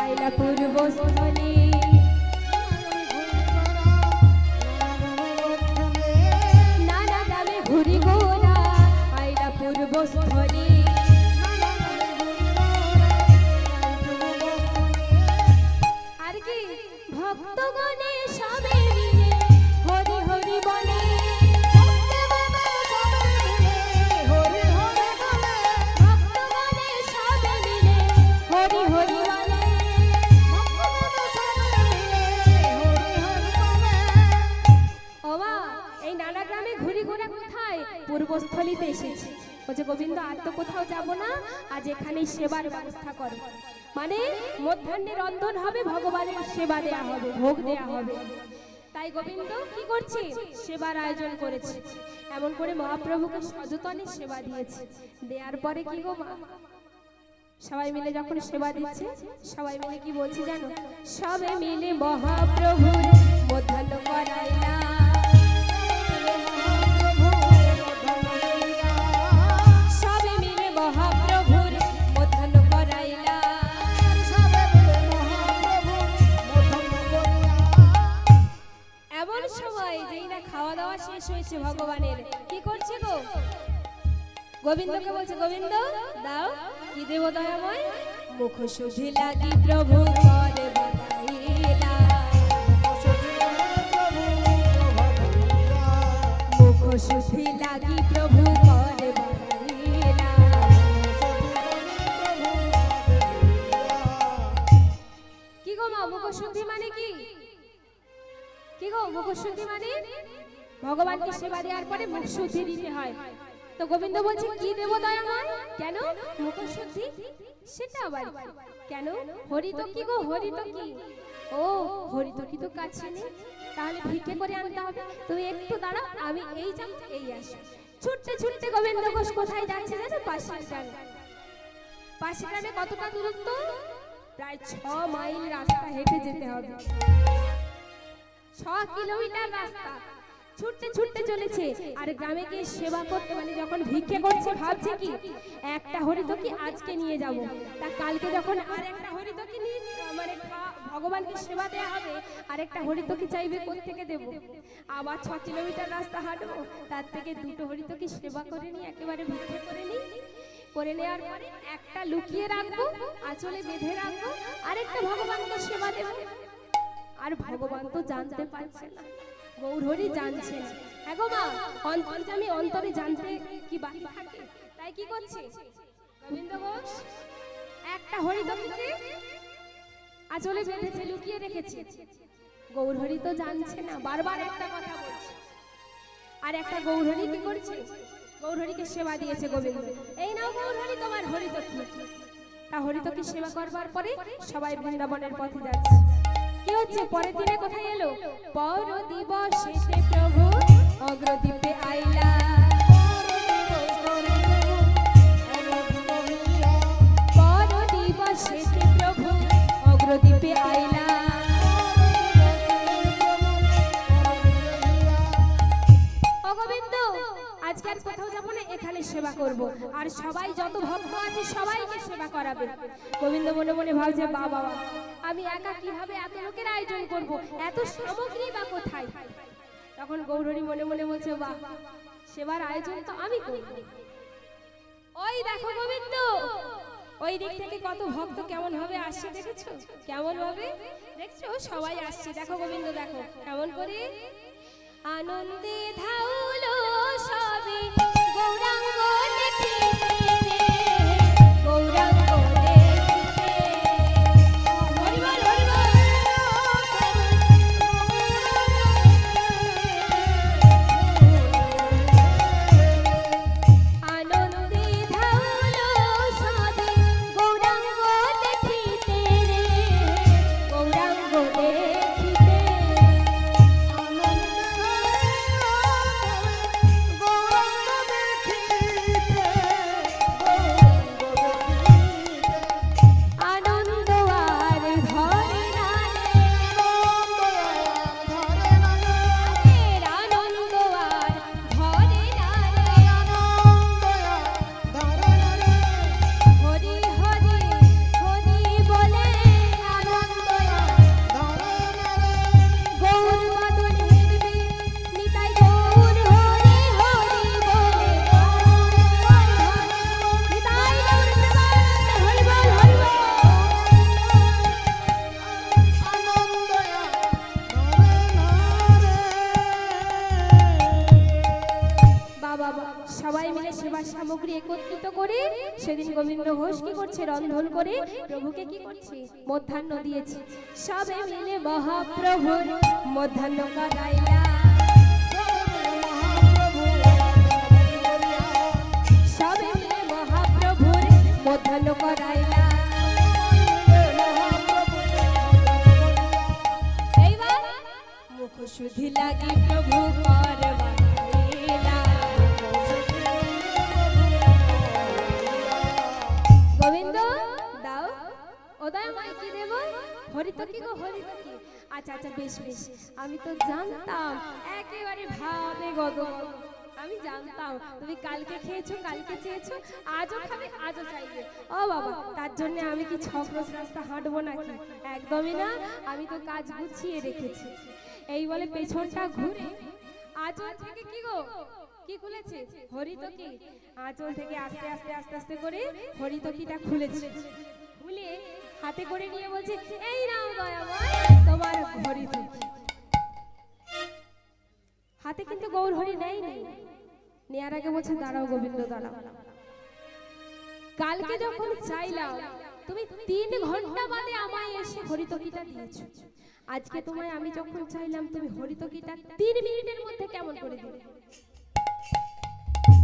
আইলা পূর্বস্থলে। নানা গ্রামে ঘুরি গোরা, আইলা পূর্বস্থলে। আর কি ভক্তগণে সবে মিলে হরি হরি বলে। ভক্তগণে সবে মিলে হরি হরি বলে। গ্রামে ঘুরি ঘুরে কোথায় পূর্বস্থলীতে এসেছি। বলছে গোবিন্দ আর তো কোথাও যাব না, আজ এখানেই সেবার ব্যবস্থা করো। মানে মধ্যাহ্নে রন্ধন হবে, ভগবানের সেবা দেয়া হবে, ভোগ দেয়া হবে। তাই গোবিন্দ কি করছে, সেবার আয়োজন করেছে। এমন করে মহাপ্রভুকে সযতনে সেবা দিয়েছে। দেওয়ার পরে কি গো মা, সবাই মিলে যখন সেবা দিচ্ছে, সবাই মিলে কি বলছি জানো, সবে মিলে মহাপ্রভুর মধ্যাহ্ন করাইলা, সবে মিলে মহাপ্রভুর মধ্যাহ্ন করাইলা। এমন সময় যেই না খাওয়া দাওয়া শেষ হয়েছে ভগবানের, কি করছে গো, গোবিন্দকে বলছে গোবিন্দ দাও, কি দেব দয়াময়, মুখ শুদ্ধি লাগি প্রভু করে বানাইলা, মুখ শুদ্ধি লাগি প্রভু করে বানাইলা। কি গো মা, মুখ শুদ্ধি মানে কি, কি গো মুখ শুদ্ধি মানে ভগবানকে সেবা দেওয়ার পরে মুখ শুদ্ধি দিতে হয়। তো গোবিন্দ বলছে কি দেব দয়াময়, কেন মুখ শুদ্ধি, সেটা আবার কেন, হরি তো কি গো, হরি তো কি, ও হরি তো কি তো কাছে নেই, তাহলে ভিক্ষে করে আনতে হবে, তুমি একটু দাঁড়াও, আমি এই যাব এই আসি। ছুটতে ছুটতে গোবিন্দ ঘোষ কোথায় যাচ্ছে জানো, পাশের গ্রামে। পাশের গ্রামে কতটা দূরত্ব, প্রায় 6 মাইল রাস্তা হেঁটে যেতে হবে, 6 কিলোমিটার রাস্তা ছুটতে ছুটতে চলেছে। আর গ্রামে গিয়ে সেবা করতে, মানে যখন ভিক্ষে করছে ভাবছে কি, একটা হরিতকি আজকে নিয়ে যাব, তা কালকে যখন আর একটা হরিতকি নিয়ে মানে ভগবানকে সেবা দেয়া হবে, আর একটা হরিতকি চাইবে কোত্থেকে দেব, আবার 6 কিলোমিটার রাস্তা হাঁটবো, তার থেকে 2টো হরিতকি সেবা করে নিই, একেবারে ভিক্ষে করে নিই, করে নেওয়ার পরে একটা লুকিয়ে রাখবো, আঁচলে বেঁধে রাখবো, আরেকটা ভগবানকে সেবা দেব। আর ভগবান তো জানতে পারছে না, গৌরহরি জানছে না। এগো মা, অন্তর্যামী অন্তরে জানতে কি বাকি থাকে, তাই কি করছে গোবিন্দ ঘোষ, একটা হরিতকিকে আঁচলে বেঁধেছে, লুকিয়ে রেখেছে। গৌরহরি তো জানছে না, বারবার একটা কথা বলছে। আর একটা গৌরহরি কি করছে, গৌরহরিকে সেবা দিয়েছে গোবিন্দ, এই নাও গৌরহরি তোমার হরিতকি। তা হরিতকি সেবা করবার পরে সবাই বৃন্দাবনের পথে যাচ্ছে। কি হচ্ছে, পরের দিনে কোথায় এলো, পর দিবসে প্রভু অগ্রদ্বীপে আইলা, পর দিবসে প্রভু অগ্রদ্বীপে আইলা। ও গোবিন্দ, আজকে আর কোথাও যাবো না, এখানে সেবা করব, আর সবাই যত ভক্ত আছে সবাইকে সেবা করাবে। গোবিন্দ মনে মনে ভাবছে বাবা, আমি একা কিভাবে এত লোকের আয়োজন করব, এত সামগ্রী বা কোথায়। তখন গৌরহরি মনে মনে বলছে বাহ, সেবার আয়োজন তো আমি করব। ওই দেখো গোবিন্দ, ওই দিক থেকে কত ভক্ত কেমন ভাবে আসছে, দেখেছো কেমন ভাবে, দেখছো সবাই আসছে, দেখো গোবিন্দ দেখো কেমন করে আনন্দে ধাউলো সবে গৌরাঙ্গ দেখিতে রে, গৌরাঙ্গ দেখিতে, হরিবল হরিবল, আনন্দে ধাউলো সবে গৌরাঙ্গ দেখিতে রে, গৌরাঙ্গ দেখিতে। সবাই মিলে সেবার সামগ্রী একত্রিত করে সেদিন গোবিন্দ ঘোষ কি করছে, রন্ধন করে প্রভুকে কি করছে, মধ্যাহ্ন দিয়েছে। সবে মিলে মহাপ্রভুর মধ্যাহ্ন করাইলা, আচ্ছা বেশ বেশ, আমি তো জানতাম একেবারে ভাবে গদগদ। আমি জানতাম তুমি কালকে খেয়েছো, কালকে চেয়েছো, আজও খাবে, আজও চাইবে। ও বাবা, তার জন্য আমি কি ছক্রস রাস্তা হাঁটবো নাকি? একদমই না, আমি তো কাজ গুছিয়ে রেখেছি। এই বলে পেছনটা ঘুরে আঁচল থেকে কি গো, কি খুলেছে? হরিতকি। আঁচল থেকে আস্তে আস্তে আস্তে আস্তে করে হরিতকিটা খুলেছে। খুলে হাতে করে নিয়ে বলছে, এই নাও দয়াময় তোমার হরিতকি। হাতে কিন্তু গৌর হরি নেই নেই, নেয়ার আগে বলছে, দাঁড়াও গোবিন্দ দাঁড়াও। কালকে যখন চাইলাম তুমি 3 ঘন্টা বাদে আমায় এসে হরিতকিটা দিয়েছো। আজকে তোমায় আমি যখন চাইলাম তুমি হরিতকিটা 3 মিনিটের মধ্যে কেমন করে দিলে?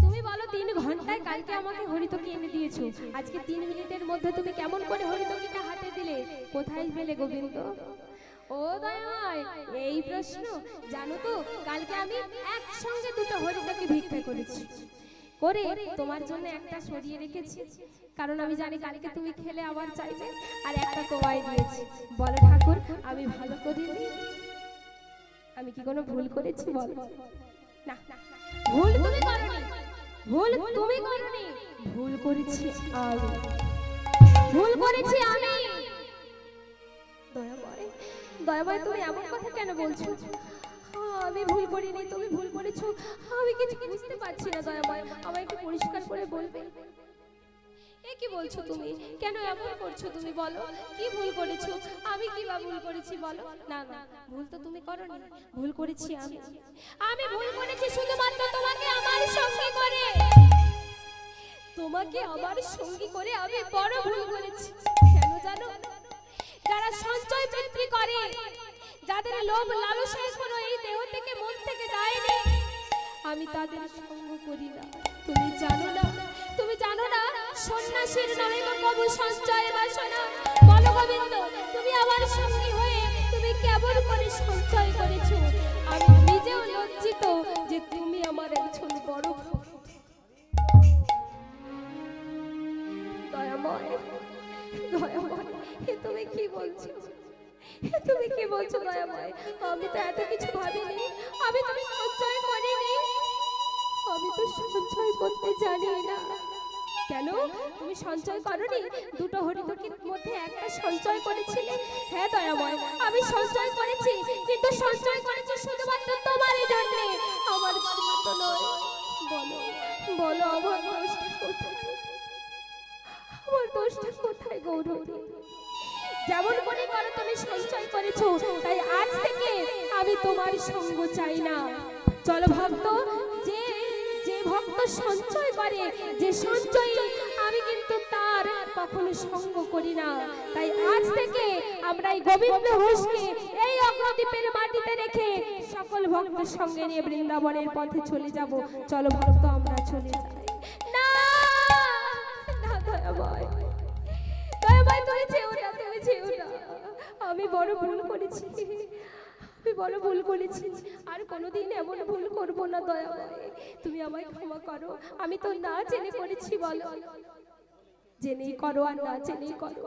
তুমি বলো 3 ঘন্টায় কালকে আমাকে হরিতকি এনে দিয়েছো, আজকে 3 মিনিটের মধ্যে তুমি কেমন করে হরিতকিটা হাতে দিলে? কোথায় পেলে গোবিন্দ? ও দয়াময়, এই প্রশ্ন? জানো তো কালকে আমি একসঙ্গে 2টো হরিতকি ভিক্ষা করেছি, করে তোমার জন্য একটা সরিয়ে রেখেছি, কারণ আমি জানি কালকে তুমি খেলে আবার চাইবে, আর একটা তোমায় দিয়েছি। বলো ঠাকুর, আমি ভালো করিনি? আমি কি কোনো ভুল করেছি বল? না, ভুল তুমি করনি, ভুল তুমি করনি, ভুল করেছি আমি, ভুল করেছি আমি। দয়াময়, দয়াময় তুমি এমন কথা কেন বলছো? আমি ভুল করিনি, তুমি ভুল করেছো, আমি কিছু বুঝতে পারছি না। দয়াময়, আমায় একটু পরিষ্কার করে বলবে? এ কি বলছো তুমি? কেন এমন করছো তুমি? বলো কি ভুল করেছো? আমি কি বা ভুল করেছি বলো? না না, ভুল তো তুমি করনি, ভুল করেছি আমি। আমি ভুল করেছি শুধুমাত্র তোমাকে আমার সঙ্গে করে, তোমাকে আমার সঙ্গী করে আমি বড় ভুল করেছি। কেন জানো? যারা সঞ্চয় বৃত্তি করে, যাদের লোভ লালসা এখনো এই দেহ থেকে মন থেকে যায়নি, আমি তাদের সঙ্গ করি না। তুমি জানো না, তুমি জানো না সন্ন্যাসীর নামে কবু সঞ্চয় বাসনা। বলো গোবিন্দ, তুমি আমার সঙ্গী হয়ে তুমি কেমন করে সঞ্চয় করেছো? আমি নিজেও লজ্জিত যে তুমি আমার একজন বড় ভক্ত। দয়াময়, দয়াময়, এ তুমি কি বলছো? তুমি কি বলছো দয়াময়? আমি তো এত কিছু ভাবিনি, আমি তো সঞ্চয় করিনি, আমি তো সঞ্চয় করতে জানি না। কেন তুমি সঞ্চয় করনি? 2টো হরিতকির মধ্যে একটা সঞ্চয় করেছিলে। হ্যাঁ দয়াময়, আমি সঞ্চয় করেছি, কিন্তু সঞ্চয় করেছি শুধুমাত্র তোমারই জন্য, আমার জন্য তো নয়। বলো বলো, আমার দোষটা কোথায়? আমার দোষটা কোথায় গৌরী? যেমন করে করো তুমি সঞ্চয় করেছো, তাই আজ থেকে আমি তোমার সঙ্গ চাই না। চলো ভক্ত, যে যে ভক্ত সঞ্চয় করে, যে সঞ্চয়ী, আমি কিন্তু তার কখনো সঙ্গ করি না। তাই আজ থেকে আমরা এই গোবিন্দ ঘোষকে এই অগ্রদ্বীপের মাটিতে রেখে সকল ভক্তের সঙ্গে নিয়ে বৃন্দাবনের পথে চলে যাব। চলো ভক্ত, আমরা চলে যাই। না না দয়াময়, দয়াময় তুমি যেও না, তুমি যেও না। আমি বড় ভুল করেছি, আমি বড় ভুল করেছি, আর কোনোদিন এমন ভুল করব না। দয়াময়, তুমি আমায় ক্ষমা করো, আমি তো না জেনে করেছি। বলো, জেনেই করো আর না জেনেই করো,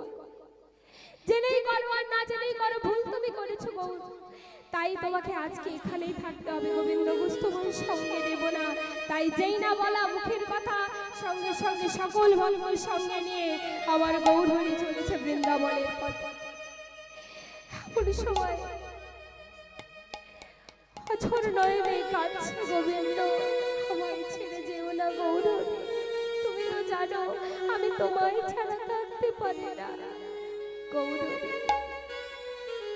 জেনেই করো আর না জেনেই করো, ভুল তুমি করেছো গৌর। তাই তোমাকে আজকে এখানেই থাকতে হবে। গোবিন্দ ঘোষ তোমার সঙ্গে দেব না। তাই যেই না বলা মুখের কথা, সঙ্গে সঙ্গে সকল ভক্তর সঙ্গে নিয়ে আমার গৌর হরি চলেছে বৃন্দাবনের পথে। এমন সময় অঝোর নয়নে কাঁদছে গোবিন্দ, আমায় ছেড়ে যেও না গৌর হরি। তুমি তো জানো আমি তোমায় ছাড়া থাকতে পারি না গৌর হরি।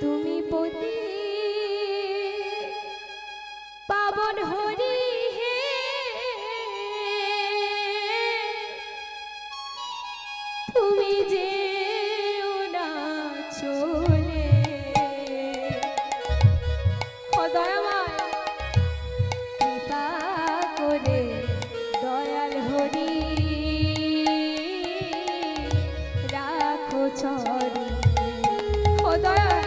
তুমি পতি পাবন হরি হে, তুমি যেও না চলে। দয়াময় কৃপা করে দয়াল হরি রাখো চরণে। ও দয়াল,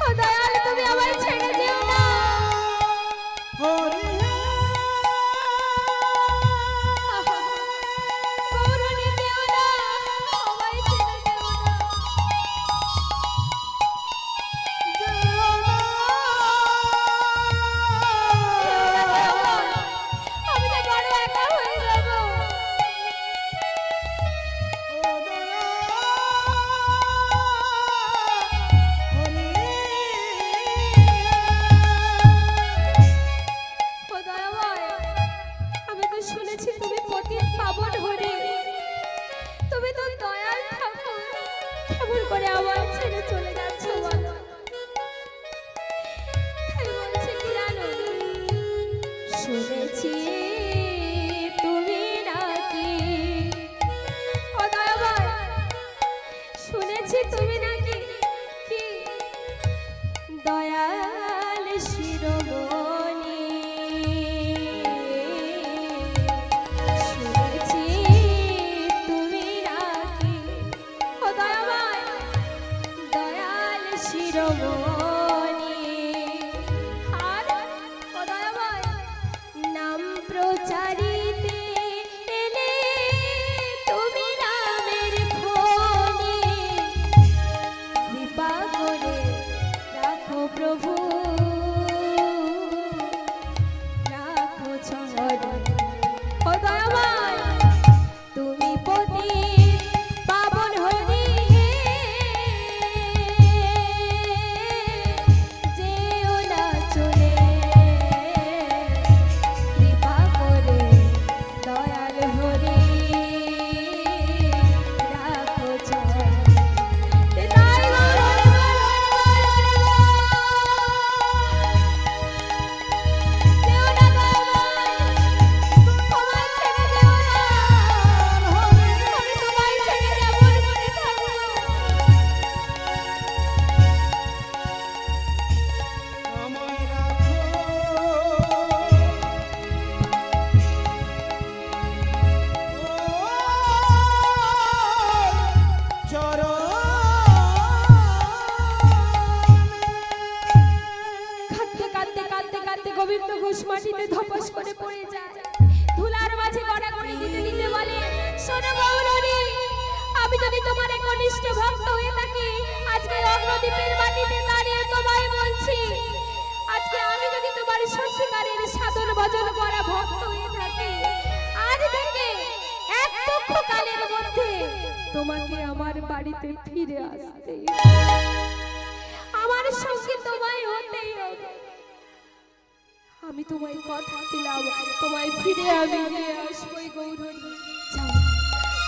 ও দয়াল, তুমি আমায় ছেড়ে যেও না। হরি গৌরহরি যেও না, আমায় ছেড়ে যেও না। যেও না তুমি নাকি কি দয়াল শিরোমণি, শুনেছি তুমি নাকি ও দয়াময় দয়াল শিরোমণি। আর ও দয়াময় নাম প্রচারিতে এলে তুমি নামের খনি, কৃপা করে রাখো প্রভু রাখো চরণে। ও দয়াময় তুমি পতি পাবন হরি, যেও না চলে, কৃপা করে দয়াল হরি রাখো চরণে। তাই যেও না দয়াময়, তোমায় ছেড়ে যেও না, আমি তোমায় ছেড়ে কেমন করে থাকবো। আমায় রাখো কাঁদতে কাঁদতে কাঁদতে কাঁদতে গোবিন্দ ঘোষ মাটিতে ধপাস করে পড়ে যায়। ধুলার মাঝে গড়াগড়ি দিতে দিতে বলে, শোনো গৌরী, আমি যদি তোমার একনিষ্ঠ ভক্ত হয়ে থাকি, আজকে অগ্রদ্বীপের মাটিতে দাঁড়িয়ে তোমায় বলছি, আজকে আমি যদি তোমার সত্যিকারের সাধন ভজন করা ভক্ত হয়ে থাকি, আজ থেকে 1 লক্ষ কালের মধ্যে তোমাকে আমার বাড়িতে ফিরে আসতে, আমার সঙ্গে তোমায় হতেই হবে। আমি তোমায় কথা দিলাম, তোমায় ফিরে আমি নিয়ে আসবোই গৌরী। যাও,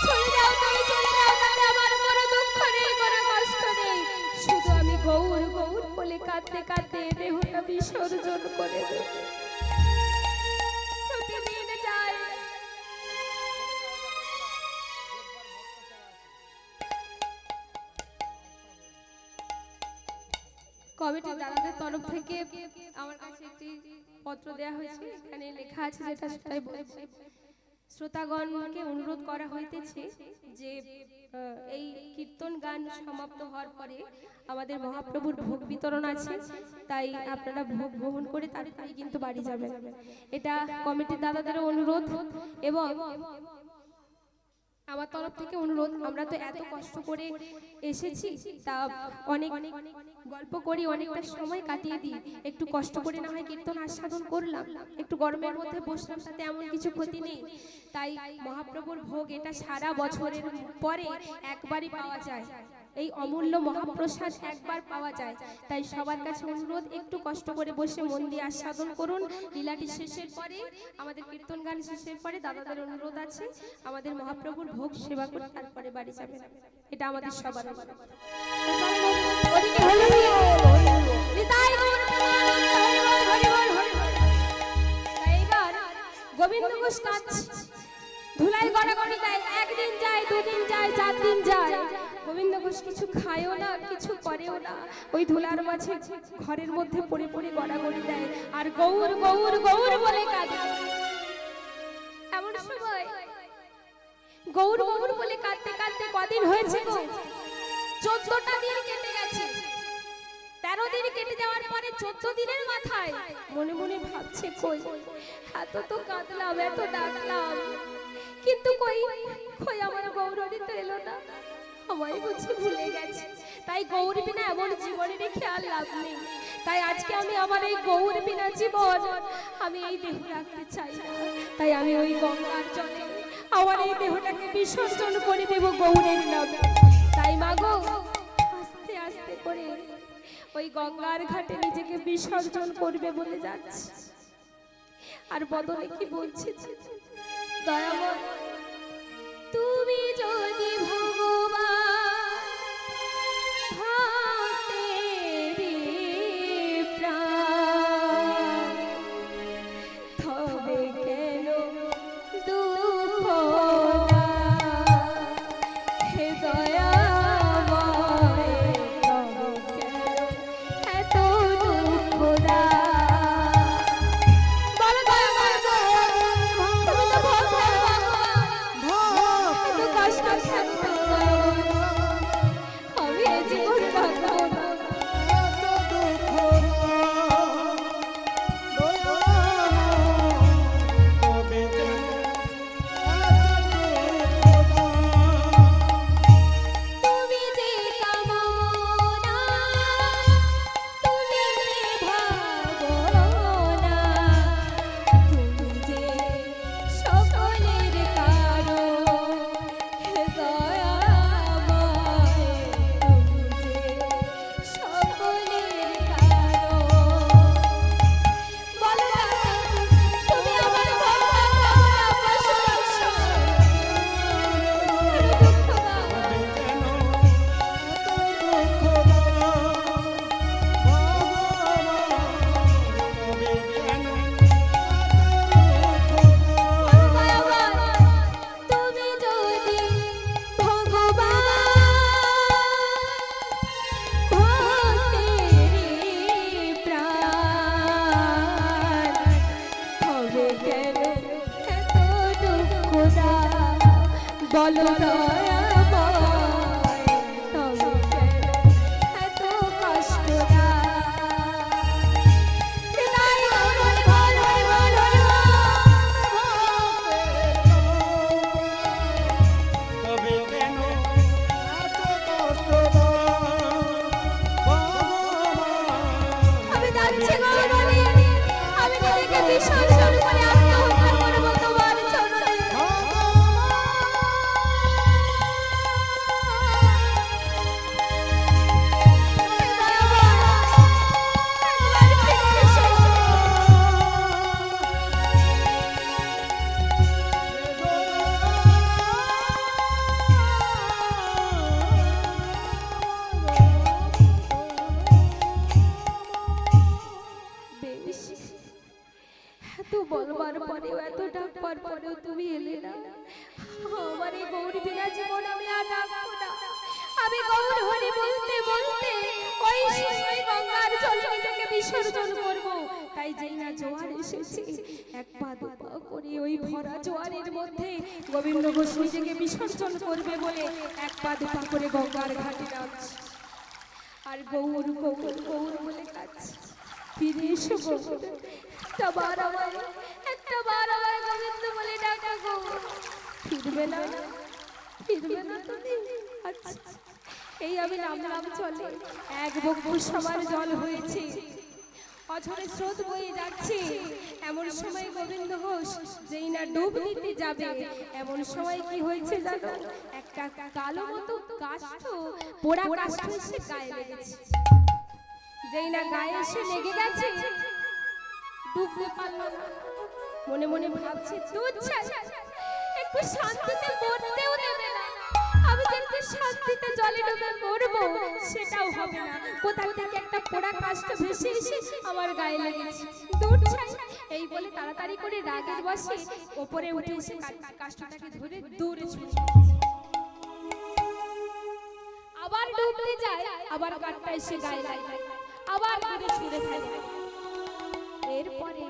চলে যাও, তুমি চলে যাও, তাতে আমার কোনো দুঃখ নেই, কোনো কষ্ট নেই। শুধু আমি গৌর গৌর বলে কাঁদতে কাঁদতে এ দেহটা বিসর্জন করে দেব। প্রতিদিন যাই, কমিটির দাদাদের তরফ থেকে আমার কাছে একটি পত্র দেয়া হয়েছে, এখানে লেখা আছে যেটা সেটাই বলছি। শ্রোতাগণকে অনুরোধ করা হইতেছে যে এই কীর্তন গান সমাপ্ত হওয়ার পরে আমাদের মহাপ্রভুর ভোগ বিতরণ আছে, তাই আপনারা ভোগ গ্রহণ করে তারপরে কিন্তু বাড়ি যাবেন। এটা কমিটির দাদাদেরও অনুরোধ এবং আমার তরফ থেকে অনুরোধ। আমরা তো এত কষ্ট করে এসেছি, তা অনেক গল্প করি, অনেকটা সময় কাটিয়ে দিই, একটু কষ্ট করে না হয় কীর্তন আস্বাদন করলাম, একটু গরমের মধ্যে বসলাম, তাতে এমন কিছু ক্ষতি নেই। তাই মহাপ্রভুর ভোগ এটা সারা বছরের পরে একবারই পাওয়া যায়, এই অমূল্য মহাপ্রসাদ একবার পাওয়া যায়। তাই সবার কাছে অনুরোধ, একটু কষ্ট করে বসে মন দিয়ে আস্বাদন করুন। লীলাটি শেষের পরে, আমাদের কীর্তন গান শেষের পরে দাদাদের অনুরোধ আছে আমাদের মহাপ্রভুর ভোগ সেবা করে তারপরে বাড়ি যাবেন, এটা আমাদের সবার অনুরোধ। ওদিকে হরি বল, নিতাই গৌর প্রেমানন্দ, হরি বল, হরি বল, হরি বল। তাই এইবার গোবিন্দ ঘোষ কাঁদছে, ধুলাই গড়াগড়ি দেয়, 1 দিন যায়, 2 দিন যায়, 4 দিন যায়, গোবিন্দ ঘোষ কিছু খায়ও না, কিছু করেও না, ওই ধুলার মাঝে ঘরের মধ্যে পড়ে পড়ে গড়াগড়ি দেয় আর গৌর গৌর গৌর বলে কাঁদে। এমন সময় গৌর গৌর বলে কাঁদতে কাঁদতে কদিন হয়েছে গো, 14টা দিন কেটে গেছে। 13 দিন কেটে যাওয়ার পরে 14 দিনের মাথায় মনে মনে ভাবছে, কই এত তো কাঁদলাম, এত ডাকলাম, কিন্তু কই কই আমার গৌরী তো এলো না, আমায় বুঝি ভুলে গেছে। তাই গৌর বিনা এমন জীবনের খেয়াল লাভ নেই। তাই আজকে আমি আমার এই গৌর বিনা জীবন আমি এই দেহ রাখতে চাই না। তাই আমি ওই গঙ্গার জলে আমার এই দেহটাকে বিসর্জন করে দেব গৌরের নামে। তাই মাগো আস্তে আস্তে করে ওই গঙ্গার ঘাটে নিজেকে বিসর্জন করবে বলে যাচ্ছে। আর বদলে কি বলছে, দয়াময় তুমি যদি ভগবান ভক্তের প্রাণ, তবে কেন দুঃখ না হে দয়াময়। না বলো দয়াময় তবে কেন এত কষ্ট না তাই বলুন বলুন বলুন তবে কেন এত কষ্ট ভগবান? আমি যাচ্ছি গৌরী আমি তোদেরকে বিসর্জন করে আত্মহত্যা করবো তোমার চরণে বেশ এত বলবার পরেও এত ডাকবার পরেও তুমি এলে না আমার এই গৌরী বিনা জীবন আমি আর রাখবো না আমি গৌর হরি বলতে বলতে ওই সময় গঙ্গার জলে নিজেকে বিসর্জন করব তাই যেই না জোয়ার এসেছে এক পা দু পা করে ওই ভরা জোয়ারের মধ্যে গোবিন্দ ঘোষ নিজেকে বিসর্জন করবে বলে এক পা দু পা করে গঙ্গার ঘাটে নামছে আর গৌর গৌর গৌর বলে কাছে ফিরে এসো গৌর একটা বার আমায় গোবিন্দ বলে ডাকা গো ফিরবে না তুমি আচ্ছা এই আমি নামলাম চলে এক বক্ষ সবার জল হয়েছে অঝরে স্রোত বয়ে যাচ্ছে এমন সময় গোবিন্দ ঘোষ যেই না ডুব দিতে যাবে এমন সময় কি হয়েছে জানো একটা কালো মতো কাষ্ঠ পোড়া কাষ্ঠ এসে গায়ে লেগেছে যেই না গায়ে এসে লেগে গেছে ডুবতে পারলো না মনে মনে ভাবছে একটু শান্তিতে মরতেও দেবে না আমি যে একটু শান্তিতে জলে ডুবে মরবো সেটাও হবে না কোথা থেকে একটা পোড়া কাষ্ঠ ভেসে এসে আমার গায়ে লেগেছে দূর ছাই এই বলে তাড়াতাড়ি করে রাগের বসে উপরে উঠে এসে কাষ্ঠটাকে ধরে দূরে ছুঁড়ে আবার ডুবতে যায় আবার কাঠটা এসে গায়ে লাগে আবার দূরে ছুঁড়ে ফেলে এরপরে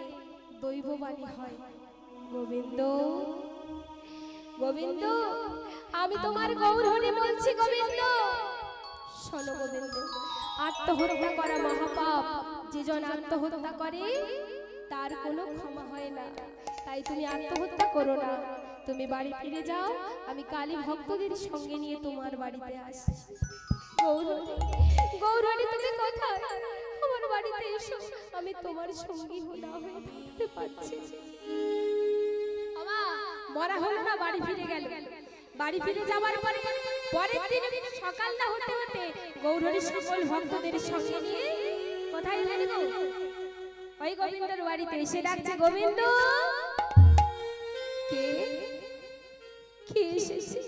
দৈববাণী হয় গোবিন্দ গোবিন্দ আমি তোমার গৌর হরি বলছি গোবিন্দ শোনো গোবিন্দ আত্মহত্যা করা মহাপাপ যে জন আত্মহত্যা করে তার কোনো ক্ষমা হয় না তাই তুমি আত্মহত্যা করো না তুমি বাড়ি ফিরে যাও আমি কালী ভক্তদের সঙ্গে নিয়ে তোমার বাড়িতে আসি গৌর হরি তুমি কোথায় আমার বাড়িতে এসো আমি তোমার সঙ্গী না হয়ে থাকতে পারছি মরা হলো না বাড়ি ফিরে গেল বাড়ি ফিরে যাওয়ার পরে পরের দিন সকালটা হতে হতে গৌরহরি সকল ভক্তদের সঙ্গে নিয়ে কোথায় গেল ওই গোবিন্দর বাড়িতে এসে ডাকছে গোবিন্দ কে কে এসেছে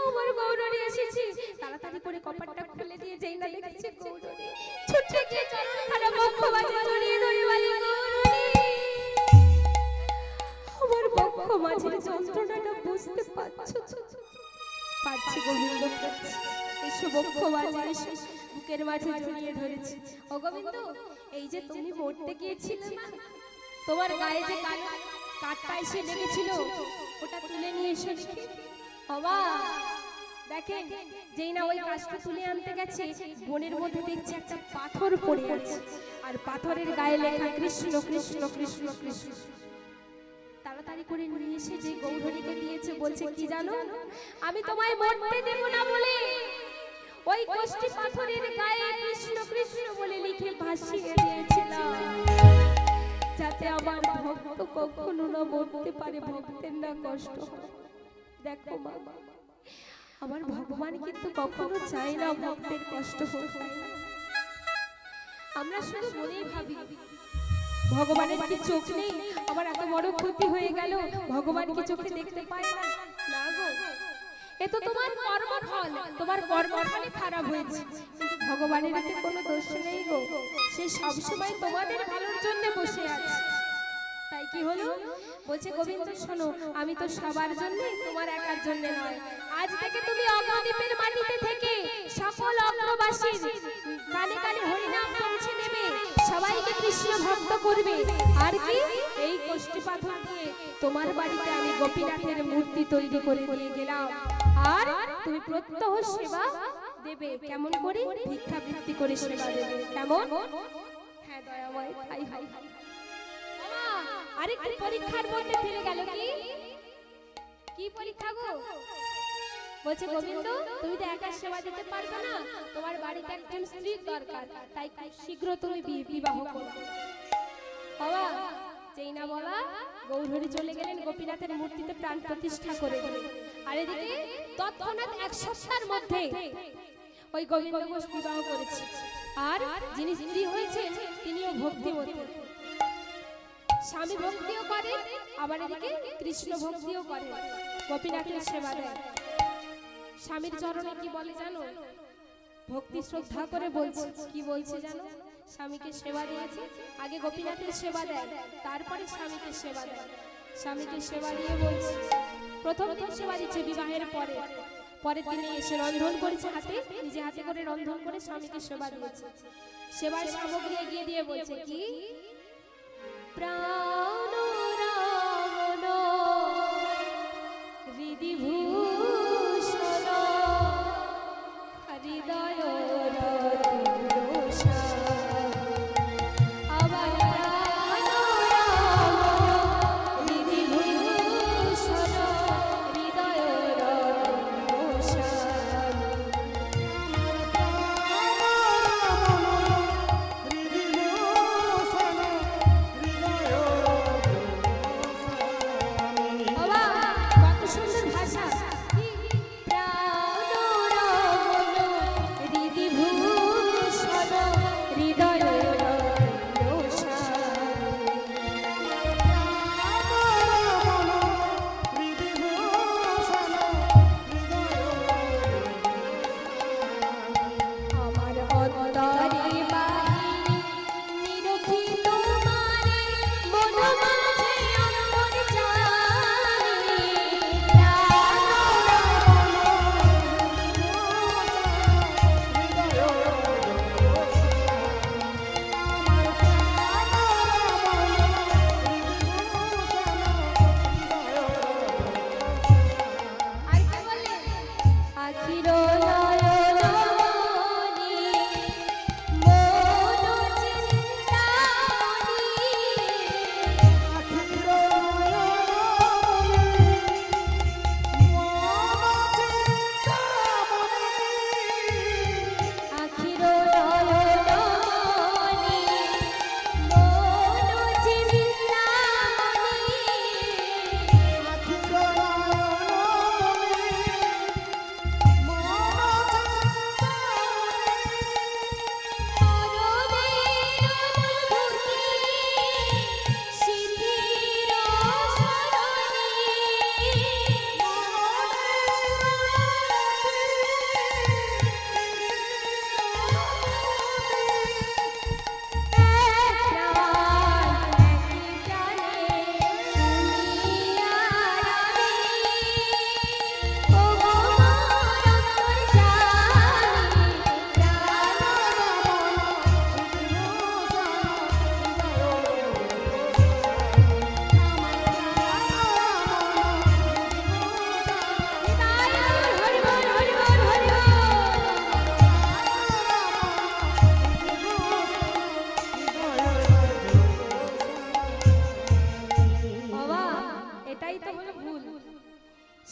আমার গৌরহরি এসেছে তাড়াতাড়ি করে কপাটটা খুলে দিয়ে যেই না দেখেছে গৌরহরি ছুটে গিয়ে চরণ খানা বক্ষ বাজে জড়িয়ে ধরে বলে গৌরহরি আমার বক্ষ মাঝের যন্ত্রণাটা বুঝতে পারছো পারছি গোবিন্দ এসো বক্ষ মাঝে এসো বুকের মাঝে জড়িয়ে ধরেছি ও গোবিন্দ এই যে তুমি মরতে গিয়েছিলে না তোমার গায়ে যে কালো কাটটা এসে লেগেছিল ওটা তুলে নিয়ে এসো দেখি বাবা দেখেন যেই না ওই কাজটা তুলে আনতে গেছে বনের মধ্যে দেখছে একটা পাথর পড়ে আছে আর পাথরের গায়ে লেখা কৃষ্ণ কৃষ্ণ কৃষ্ণ কৃষ্ণ তাড়াতাড়ি করে নিয়ে এসে যে গৌরহরিকে দিয়েছে বলছে কি জানো আমি তোমায় মরতে দেব না বলে ওই কষ্টি পাথরের গায়ে কৃষ্ণ কৃষ্ণ বলে লিখে ভাসিয়ে দিয়েছিলাম যাতে আমার ভক্ত কখনো না মরতে পারে ভক্তের না কষ্ট হয় দেখো বাবা আমার ভগবান কিন্তু কখনো চায় না ভক্তের কষ্ট হোক আমরা শুধু মনেই ভাবি ভগবানের কি চোখ নেই আমার এত বড় ক্ষতি হয়ে গেল ভগবান কি চোখে দেখতে পায় না না গো এ তো তোমার কর্মফল তোমার কর্মফলে খারাপ হয়েছে কিন্তু ভগবানের এতে কোনো দোষ নেই গো সে সব সময় তোমাদের ভালোর জন্য বসে আছে তাই কি হলো বলছে গোবিন্দ শোনো আমি তো সবার জন্য তোমার একার জন্য নয় আজ থেকে তুমি অগ্রদ্বীপের মাটিতে থেকে সকল অগ্রবাসীর কানে কানে হরিনাম পৌঁছে নেবে সবাইকে কৃষ্ণ ভক্ত করবে। আর কি এই কষ্টি পাথর দিয়ে তোমার বাড়িতে আমি গোপীনাথের মূর্তি তৈরি করে দিয়ে গেলাম, আর তুমি প্রত্যহ সেবা দেবে। কেমন করে? ভিক্ষাবৃত্তি করে সেবা দেবে। কেমন? হ্যাঁ দয়াময়, তাই হয়। আরেকটি পরীক্ষার মধ্যে ফেলে গেল। কি পরীক্ষা গো? বলছে গোবিন্দ, তুমি তো একা সেবা দিতে পারবে না, তোমার বাড়িতে একজন স্ত্রী দরকার, তাই শীঘ্র তুমি বিবাহ করো। বাবা যেই না বলা, গৌরহরি চলে গেলেন গোপীনাথের মূর্তিতে প্রাণ প্রতিষ্ঠা করে দিলেন। আর এদিকে তৎক্ষণাৎ এক সপ্তাহের মধ্যে ওই গোবিন্দ ঘোষ বিবাহ করেছে। আর যিনি স্ত্রী হয়েছে তিনিও ভক্তিবতী, স্বামী ভক্তিও করে, আবার এদিকে কৃষ্ণ ভক্তিও করে, গোপীনাথের সেবা দেয়। স্বামীর চরণে কি বলে জানো? ভক্তি শ্রদ্ধা করে বলছে, কি বলছে জানো? স্বামীকে সেবা দিয়েছে, আগে গোপীনাথের সেবা দেয়, তারপরে স্বামীকে সেবা দেয়। স্বামীকে সেবা দিয়ে বলছে, প্রথম দিন সেবা দিচ্ছে বিবাহের পরে, পরের দিনে এসে রন্ধন করেছে, হাতে নিজে হাতে করে রন্ধন করে স্বামীকে সেবা দিয়েছে। সেবার সামগ্রী এগিয়ে দিয়ে বলছে কি, প্রাণ রামন হৃদিভূষণ হৃদয় রতনসা, আবার প্রাণ রামন হৃদিভূষণ হৃদয় রতনসা।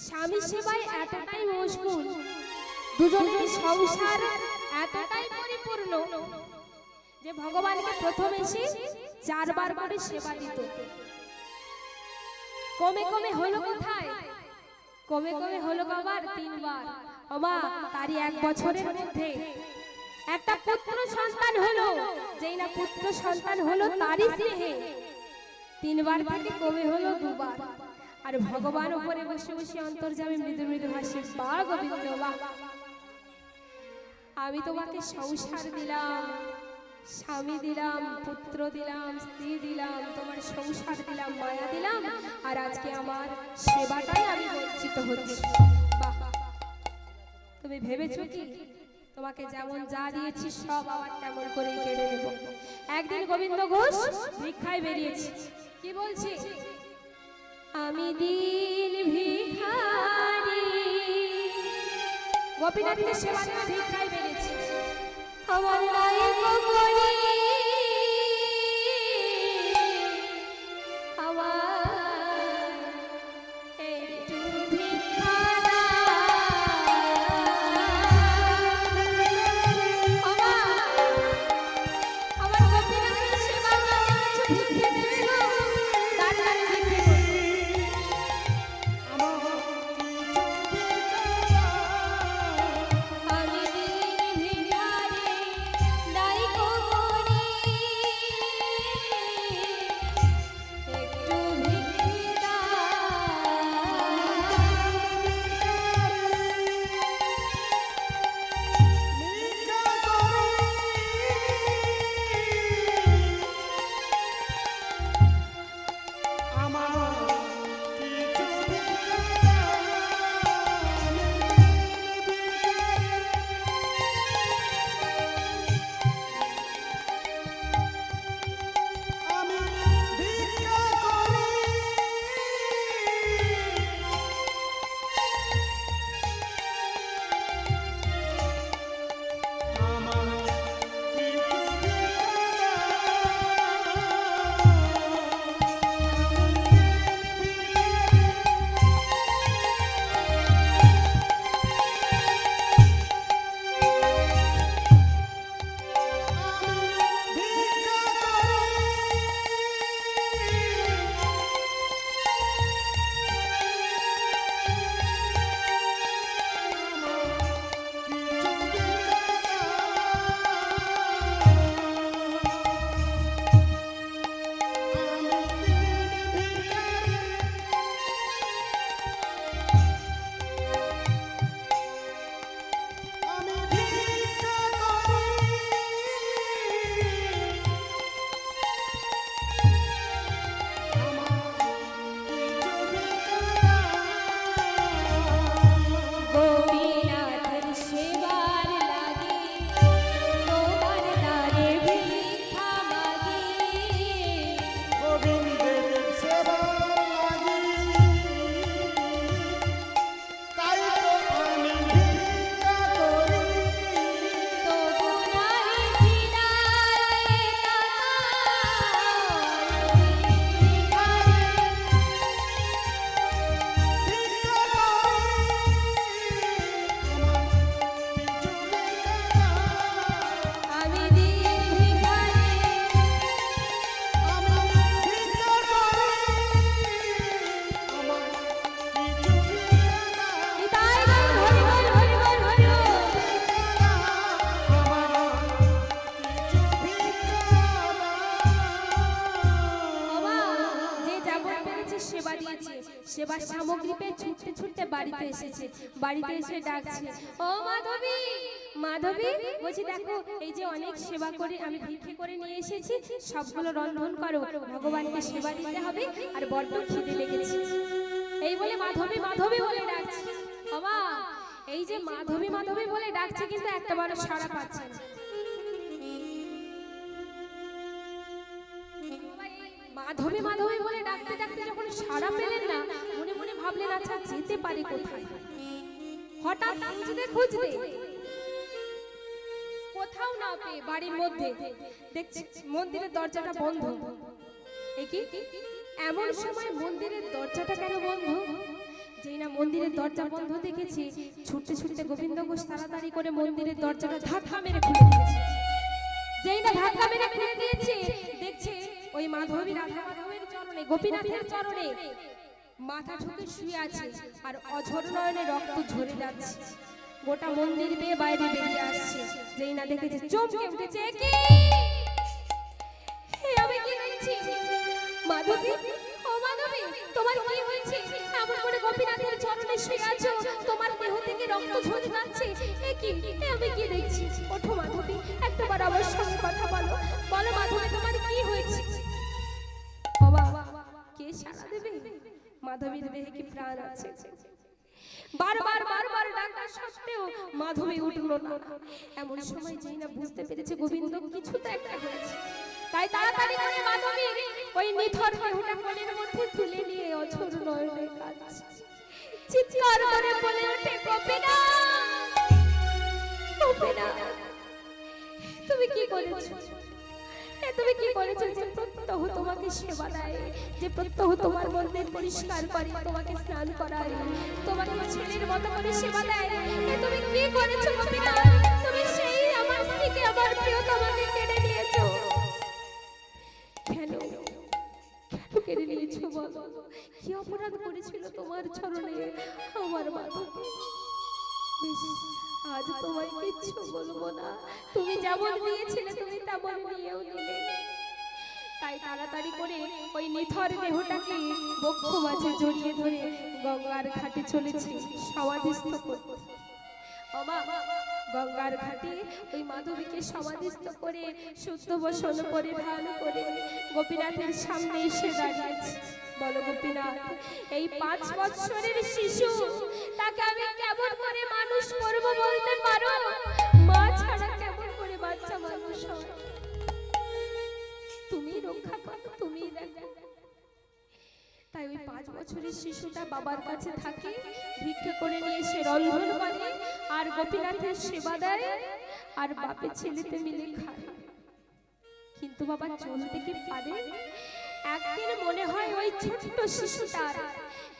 স্বামী সেবায় এতটাই মশগুল, দুজনের সংসার এতটাই পরিপূর্ণ যে ভগবানকে প্রথম এসে 4 বার করে সেবা দিত। কমে কমে হলো কোথায়? কমে কমে হলো আবার 3 বার। ওমা তারই 1 বছরের মধ্যে একটা পুত্র সন্তান হলো। যেই না পুত্র সন্তান হলো তারই স্নেহে 3 বার থেকে কমে হলো 2 বার। আর ভগবান উপরে বসে বসে অন্তর্যামী মৃদু মৃদু হাসি, বা গোবিন্দ বাহ, আমি তোমাকে সংসার দিলাম, স্বামী দিলাম, পুত্র দিলাম, স্ত্রী দিলাম, তোমার সংসার দিলাম, মায়া দিলাম, আর আজকে আমার সেবাটাই আমি বঞ্চিত হচ্ছি। বাহ, তুমি ভেবেছো কি তোমাকে যেমন যা দিয়েছি সব আবার তেমন করেই কেড়ে নেব। একদিন গোবিন্দ ঘোষ ভিক্ষায় বেরিয়েছি, কি বলছি, আমি দিন ভিখারি, গোপীনাথের সেবা দিয়ে ভিক্ষায় বেরিয়েছি। আমার নায়ক করি সেবার সামগ্রী পেয়ে ছুটতে ছুটতে বাড়িতে এসেছে, বাড়িতে এসে ডাকছে, ও মাধবী, মাধবী, বলছি দেখো এই যে অনেক সেবা করে আমি ভিক্ষে করে নিয়ে এসেছি, সবগুলো রন্ধন করো, ভগবানকে সেবা দিতে হবে, আর বড্ড খিদে লেগেছে। এই বলে মাধবী মাধবী বলে ডাকছে। বাবা এই যে মাধবী মাধবী বলে ডাকছে, কিন্তু একটা বারো সাড়া পাচ্ছে না। মাধবী মাধবী বলে ডাকতে ডাকতে যখন সাড়া পেলেন না, মনে মনে ভাবলেন আচ্ছা যেতে পারে কোথায়। হঠাৎ খুঁজতে খুঁজতে কোথাও না পেয়ে বাড়ির মধ্যে দেখছি মন্দিরের দরজাটা বন্ধ। এমন সময় মন্দিরের দরজাটা কেন বন্ধ? যেই না মন্দিরের দরজা বন্ধ দেখেছি, ছুটতে ছুটতে গোবিন্দ ঘোষ তাড়াতাড়ি করে মন্দিরের দরজাটা ধাক্কা মেরে খুলে দিয়েছে। যেই না ধাক্কা মেরে খুলে দিয়েছে, দেখছে ওই মাধবী রাধা মাধবের চরণে, গোপীনাথের চরণে মাথা ঠুকে শুয়ে আছে, আর অঝর নয়নে রক্ত ঝরে যাচ্ছে। গোটা মন্দির বেয়ে বাইরে বেরিয়ে আসছে। যেই না দেখেছে চমকে উঠেছে, কি আমি কি দেখছি? মাধবী, ও মাধবী, তোমার কি হয়েছে? এমন করে গোপীনাথের চরণে শুয়ে আছো, তোমার দেহ থেকে রক্ত ঝরে যাচ্ছে, এ কি আমি কি দেখছি? ওঠো মাধবী, একবার আমার সঙ্গে কথা বলো, বলো মাধবী তোমার কি হয়েছে? বাবা কে সাড়া দেবে? মাধবীর দেহে কি প্রাণ আছে? বারবার বারবার ডাকা সত্ত্বেও মাধবী উঠলো না। এমন সময় যেই না বুঝতে পেরেছে গোবিন্দ কিছু তো একটা হয়েছে, তাই তাড়াতাড়ি করে মাধবী ওই নিথর দেহটা কোলের মধ্যে তুলে নিয়ে অঝোর নয়নে কাঁদছে, চিৎকার করে বলে ওঠে, গোপীনা, গোপীনা, তুমি কি করেছো? তুমি কি করেছো যে প্রত্যহ তোমাকে সেবা দেয়, যে প্রত্যহ তোমার মন্দির পরিষ্কার করে, তোমাকে স্নান করায়, তোমাকে ছেলের মতো করে সেবা দেয়? তুমি কি করেছো গোপীনা? তুমি সেই আমার স্ত্রীকে, আমার প্রিয় তোমাকে কেড়ে নিয়েছো। কেন কেন কেড়ে নিয়েছো বলো? কি অপরাধ করেছিল তোমার চরণে আমার মাধবী? আজ তোমায় কিচ্ছু বলবো না, তুমি যেমন দিয়েছিলে তুমি তেমন নিয়েও নিলে। তাই তাড়াতাড়ি করে ওই নিথর দেহটাকে বক্ষ মাঝে জড়িয়ে ধরে গঙ্গার ঘাটে চলেছে সমাধিস্থ করতে। গঙ্গার ঘাটে ওই মাধবীকে সমাধিস্থ করে শুদ্ধ বসন পরিধান করে গোপীনাথের সামনে এসে দাঁড়িয়েছে। বলো গোপীনাথ, এই 5 বছরের শিশু, তাকে আমি কেমন করে মানুষ করব বলতে পারো? মা ছাড়া কেমন করে বাচ্চা মানুষ হয়? তুমি রক্ষা করো, তুমি দেখো। তাই ওই 5 বছরের শিশুটা বাবার কাছে থাকে, ভিক্ষে করে নিয়ে এসে রন্ধন করে আর গোপীনাথের সেবা দেয় আর বাপে ছেলেতে মিলে খায়। কিন্তু বাবা চলতে কি পারে? একদিন মনে হয় ওই ছোট্ট শিশুটার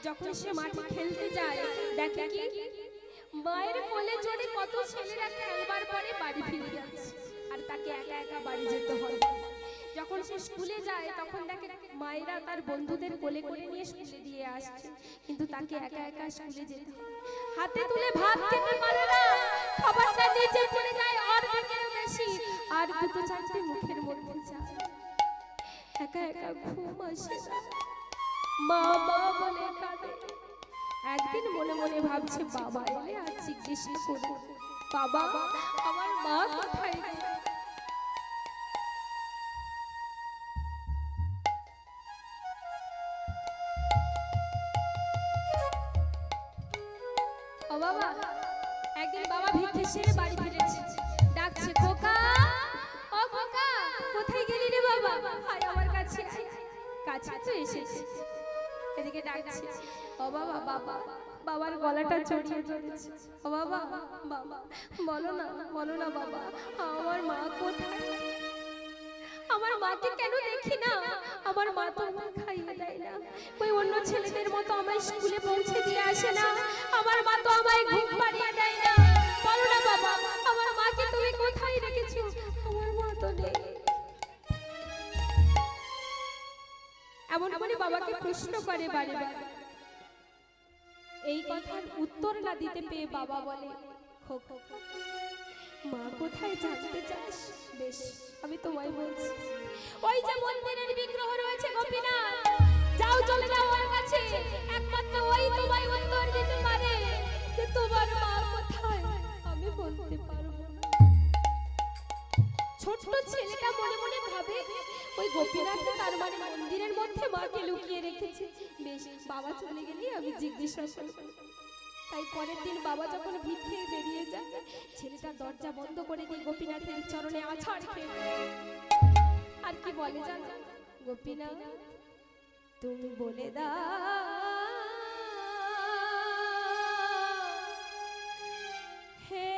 যখন সে মাঠে খেলতে যায়, দেখে কি মায়ের কোলে চড়ে কত ছেলেরা খেলবার পরে বাড়ি ফিরে যাচ্ছে আর তাকে একা একা বাড়ি যেতে হয়। যখন সে স্কুলে যায় তখন দেখে মায়েরা তার বন্ধুদের কোলে করে নিয়ে স্কুলে দিয়ে আসছে, কিন্তু তাকে একা একা স্কুলে যেতে হয়। হাতে তুলে ভাত খেতে পারে না, খাবারটা নিচে পড়ে যায় অর্ধেকেরও বেশি, আর দুটো চারটে মুখের মধ্যে যায়। একা একা ঘুম আসে না, মা মা বলে কাঁদে। একদিন মনে মনে ভাবছে, বাবা এলে আর জিজ্ঞেস করব, বাবা আমার মা কোথায়? ও বাবা, একদিন বাবা ভিক্ষে সেরে বাড়ি ফিরেছে, ডাকছে, খোকা, ও খোকা, কোথায় গেলি রে বাবা? আয় আমার কাছে, কাছে তো এসেছি। এদিকে ডাকছে, ও বাবা, বাবা, বাবার গলাটা জড়িয়ে ধরেছে। ও বাবা, বাবা, বলো না, বলো না বাবা, আমার মা কোথায়? আমার মাকে কেন দেখি না? আমার মা তো আমায় খাইয়ে দেয় না, ওই অন্য ছেলেদের মতো আমায় স্কুলে পৌঁছে দিয়ে আসে না, আমার মা তো আমায় ঘুম পাড়িয়ে দেয় না। বলো না বাবা, আমার মাকে তুমি কোথায় রেখেছো? আমার মা তো নেই। এমন করে বাবাকে প্রশ্ন করে বারবার। এই কথার উত্তর না দিতে পেয়ে বাবা বলে, খোকা, মা কোথায় জানতে চাস? বেশ, আমি তোমায় বলছি। ওই যে মন্দিরের বিগ্রহ রয়েছে গোপীনাথ, যাও, চলে যাও ওর কাছে, একমাত্র ওই তোমায় উত্তর দিতে পারে যে তোমার মা কোথায়। আমি বলতে পারবো না। ছোট্ট ছেলেটা মনে মনে ভাবে, ওই গোপীনাথ তার মানে মন্দিরের মধ্যে মাকে লুকিয়ে রেখেছে। বেশ, বাবা চলে গেলেই আমি জিজ্ঞাসা করব। তাই পরের দিন বাবা যখন ভিক্ষে বেরিয়ে যায়, ছেলেটা দরজা বন্ধ করে দিয়ে গোপীনাথের চরণে আছাড় খেয়ে আর কি বলে জানো? গোপীনাথ, তুমি বলে দাও, হে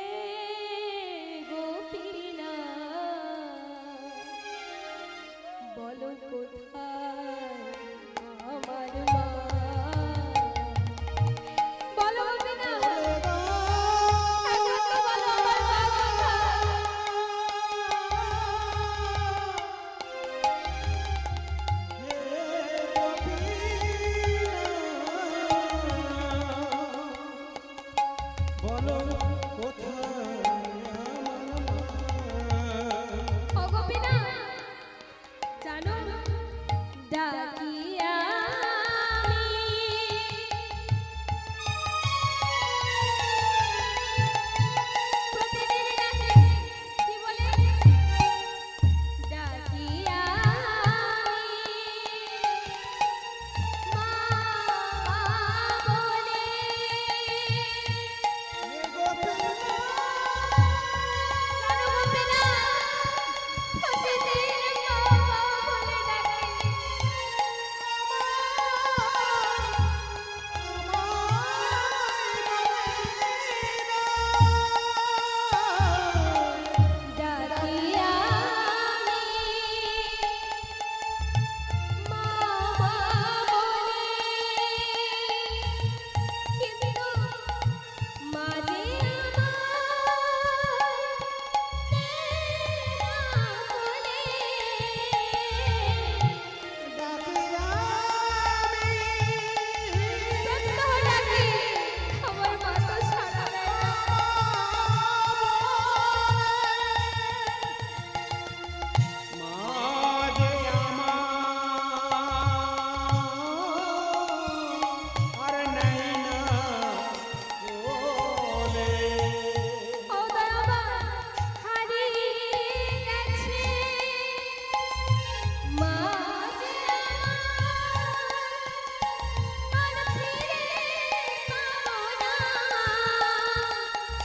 গোপীনাথ, বলো কোথায় আমার মা? বলো গোপীনাথ, বলো আমার মা কোথায়?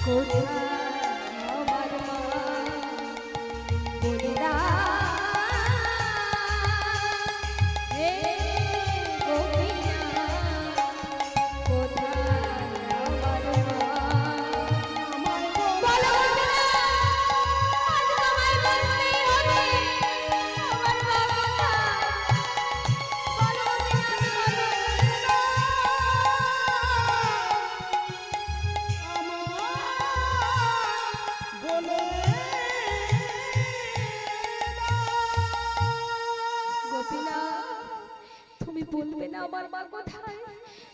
কোথায় আমার মা বলে দাও হে গোপীনাথ কোথায় আমার মা আমার বলো আজ তোমায় বলতেই হবে আমার মা কোথায় বলো বলে গোপীনাথ তুমি বলবে না আমার মা কোথায়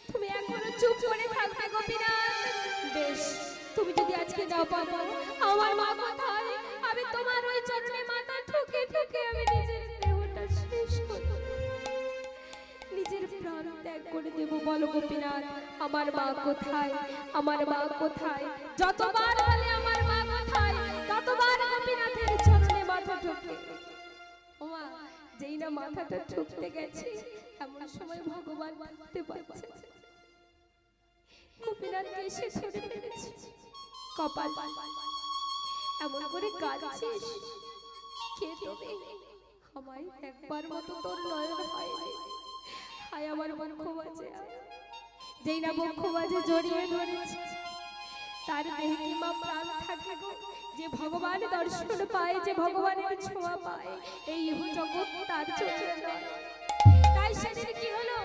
তুমি এখনো চুপ করে থাকবে গোপীনাথ বেশ তুমি যদি আজকে যাও পাবো আমার মা কোথায় আমি তোমার ওই চরণে মাথা ঠুকে ঠুকে আমি নিজের দেহটা শেষ করে নিজের প্রাণ ত্যাগ করে দেব বলো গোপীনাথ আমার মা কোথায় আমার মা কোথায় যতবার বলে আমার মা কোথায় ততবার গোপীনাথের চরণে মাথা ঠুকে ওমা যেই না মাথাটা ঠুকতে গেছে এমন সময় ভগবান বুঝতে পারছে গোপীনাথকে এসে ধরে ফেলেছে কপাল এমন করে কাঁদছিস কে তোবে আমায় একবার মতো তোর নয়ন হয়নি হায় আমার বক্ষ বাজে যেই না বক্ষ বাজে জড়িয়ে ধরেছে তার দেহে কি মা প্রাণ থাকে গো যে ভগবান দর্শন পায় যে ভগবানের ছোঁয়া পায় এই জগৎ তার চোখে নয় তাই সেদিন কি হলো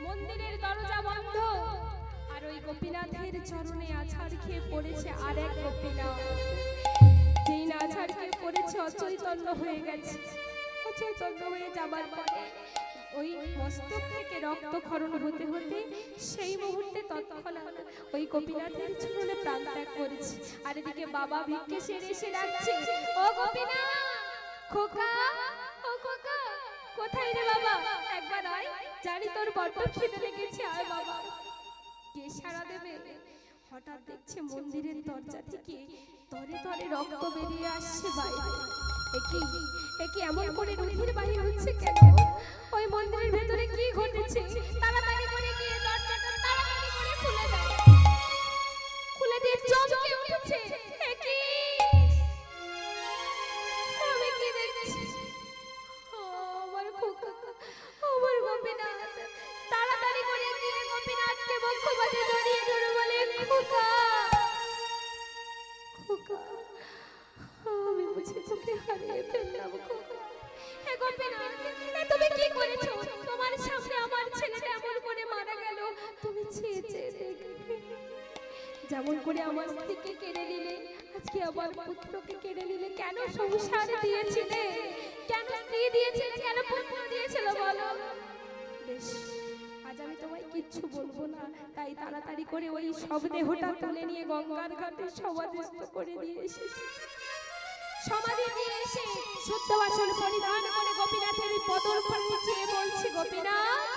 মন্দিরের দরজা বন্ধ আর ওই গোপীনাথের চরণে আছাড় খেয়ে পড়েছে আর এক গোপীনাথ যেই না আছাড় খেয়ে পড়েছে অচৈতন্য হয়ে গেছে অচৈতন্য হয়ে যাবার পরে ওই মস্তক থেকে রক্তক্ষরণ হতে হতে সেই মুহূর্তে তৎক্ষণাৎ ওই গোপীনাথের চরণে প্রাণ ত্যাগ করেছে আর এদিকে বাবা ভিক্ষে সেরে এসে ডাকছে ও গোপীনাথ খোকা ও খোকা কোথায় রে বাবা একবার আয় জানি তোর বড্ড খিদে লেগেছে আয় বাবা কে সাড়া দেবে হঠাৎ দেখছে মন্দিরের দরজা থেকে তরে তরে রক্ত বেরিয়ে আসছে বাইরে একি এমন করে রুধির বাহির হচ্ছে কেন ওই মন্দিরের ভেতরে কি ঘটেছে তাড়াতাড়ি করে গিয়ে দরজাটা তাড়াতাড়ি করে খুলে দাও খুলে দিয়ে চমকে উঠেছে একি আমি কি দেখছি আমার খোকা আমার গোপীনাথ তাড়াতাড়ি করে গিয়ে গোপীনাথকে বক্ষ বাজে জড়িয়ে ধরে বলে খোকা খোকা আমি বুঝি তোকে হারিয়ে ফেললাম হে গোপীনাথ তুমি কি করেছো তোমার সামনে আমার ছেলেটা এমন করে মারা গেল তুমি চেয়ে চেয়ে দেখবে যেমন করে আমার স্ত্রীকে কেড়ে নিলে আজকে আমার পুত্রকে কেড়ে নিলে কেন সংসার দিয়েছিলে কেন স্ত্রী দিয়েছিলে কেন পুত্র দিয়েছিলে বলো বেশ আজ আমি তোমায় কিচ্ছু বলবো না তাই তাড়াতাড়ি করে ওই সব দেহটা তুলে নিয়ে গঙ্গার ঘাটে সমাধিস্থ করে দিয়ে এসেছি সমাধি দিয়ে এসে শুদ্ধ বাসন পরিধান করে গোপীনাথের পদর উপর নিচে বলছি গোপীনাথ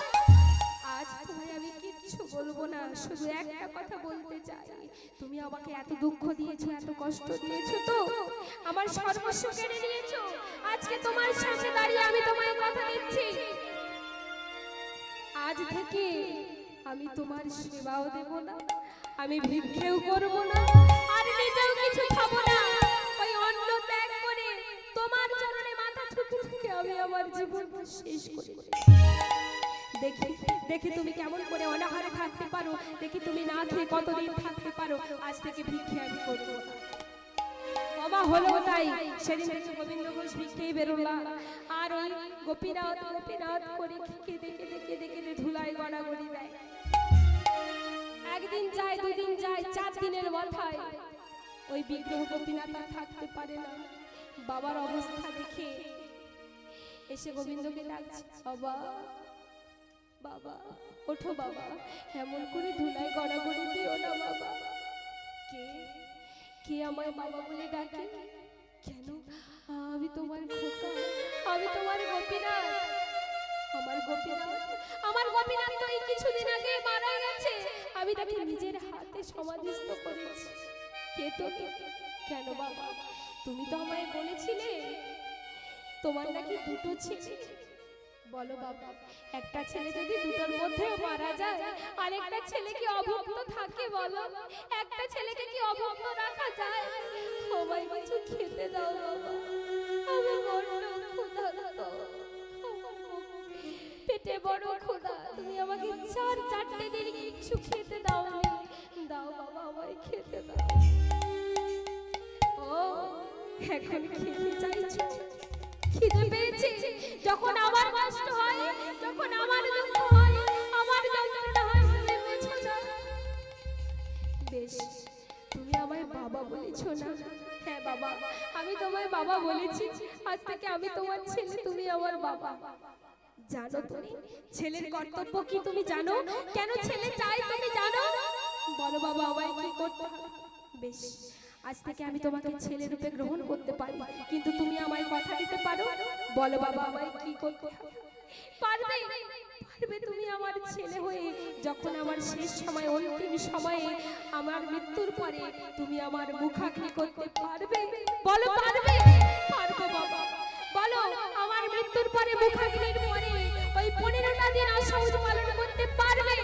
আজ তোমায় আমি কিচ্ছু বলবো না শুধু একটা কথা বলতে চাই তুমি আমাকে এত দুঃখ দিয়েছো এত কষ্ট দিয়েছো তো আমার সর্বস্ব কেড়ে নিয়েছো আজকে তোমার সামনে দাঁড়িয়ে আমি তোমায় কথা দিচ্ছি আজ থেকে আমি তোমার সেবাও দেব না আমি ভিক্ষেও করব না আর নিজেও কিছু খাবো না ওই অন্ন ত্যাগ করে তোমার চরণে মাথা ঠুকে ঠুকে আমি আমার জীবন শেষ করে দেখি দেখি তুমি কেমন করে অনাহারে থাকতে পারো দেখি তুমি না খেয়ে কতদিন থাকতে পারো আজ থেকে ভিক্ষে আমি করব না বাবা হলো তাই সেদিন থেকে গোবিন্দ ঘোষ ভিক্ষেই বেরোলা আর ওই গোপীনাথ গোপীনাথ করে কেঁদে কেঁদে কেঁদে কেঁদে ধুলায় গড়াগড়ি দেয় একদিন যায় দুদিন যায় 4 দিনের মাথায় ওই বিগ্রহ গোপীনাথ আর থাকতে পারে না বাবার অবস্থা দেখে এসে গোবিন্দকে ডাকছে বাবা বাবা ওঠো বাবা এমন করে ধুলায় গড়াগড়ি দিও না বাবা কে কে আমায় বাবা বলে ডাকে কেন আমি তোমার খোকা আমি তোমার গোপীনাথ আমার গোপীনাথ তো এই কিছুদিন আগে মারা গেছে আমি তাকে নিজের হাতে সমাধিস্থ করেছি কে তো কেন বাবা তুমি তো আমায় বলেছিলে তোমার নাকি দুটো ছেলে বলো বাবা একটা ছেলে যদি দুটোর মধ্যে মারা যায় আরেকটা ছেলে কি অভুক্ত থাকে বলো? একটা ছেলেকে কি অভুক্ত রাখা যায়? আমায় কিছু খেতে দাও বাবা, আমি বড্ড ক্ষুধার্ত, পেটে বড় ক্ষুধা। তুমি আমাকে চারটে দিন কিছু খেতে দাও নি, দাও বাবা, আমায় খেতে দাও। ও এখন খেতে চাইছো? খিদে পেয়েছে? যখন আমার কষ্ট হয়, যখন আমার দুঃখ হয়, আমার যন্ত্রণা হয়, তুমি বুঝো না? বেশ, তুমি আমায় বাবা বলেছো না? হ্যাঁ বাবা, আমি তোমায় বাবা বলেছি। আজ থেকে আমি তোমার ছেলে, তুমি আমার বাবা। জানো তুমি ছেলের কর্তব্য কি? তুমি জানো কেন ছেলে চাই? তুমি জানো? বলো বাবা, আমায় কি করতে হবে? বেশ, আজ থেকে আমি তোমাকে ছেলে রূপে গ্রহণ করতে পারি, কিন্তু তুমি আমায় কথা দিতে পারো? বলো বাবা, আমায় কি করতে হবে? পারবে? পারবে তুমি আমার ছেলে হয়ে যখন আমার শেষ সময়, অন্তিম সময়ে, আমার মৃত্যুর পরে তুমি আমার মুখাগ্নি করতে পারবে? বলো পারবে? পারবো বাবা। বলো, আমার মৃত্যুর পরে, মুখাগ্নির পরে ওই 15টা দিন অসহজ পালন করতে পারবে?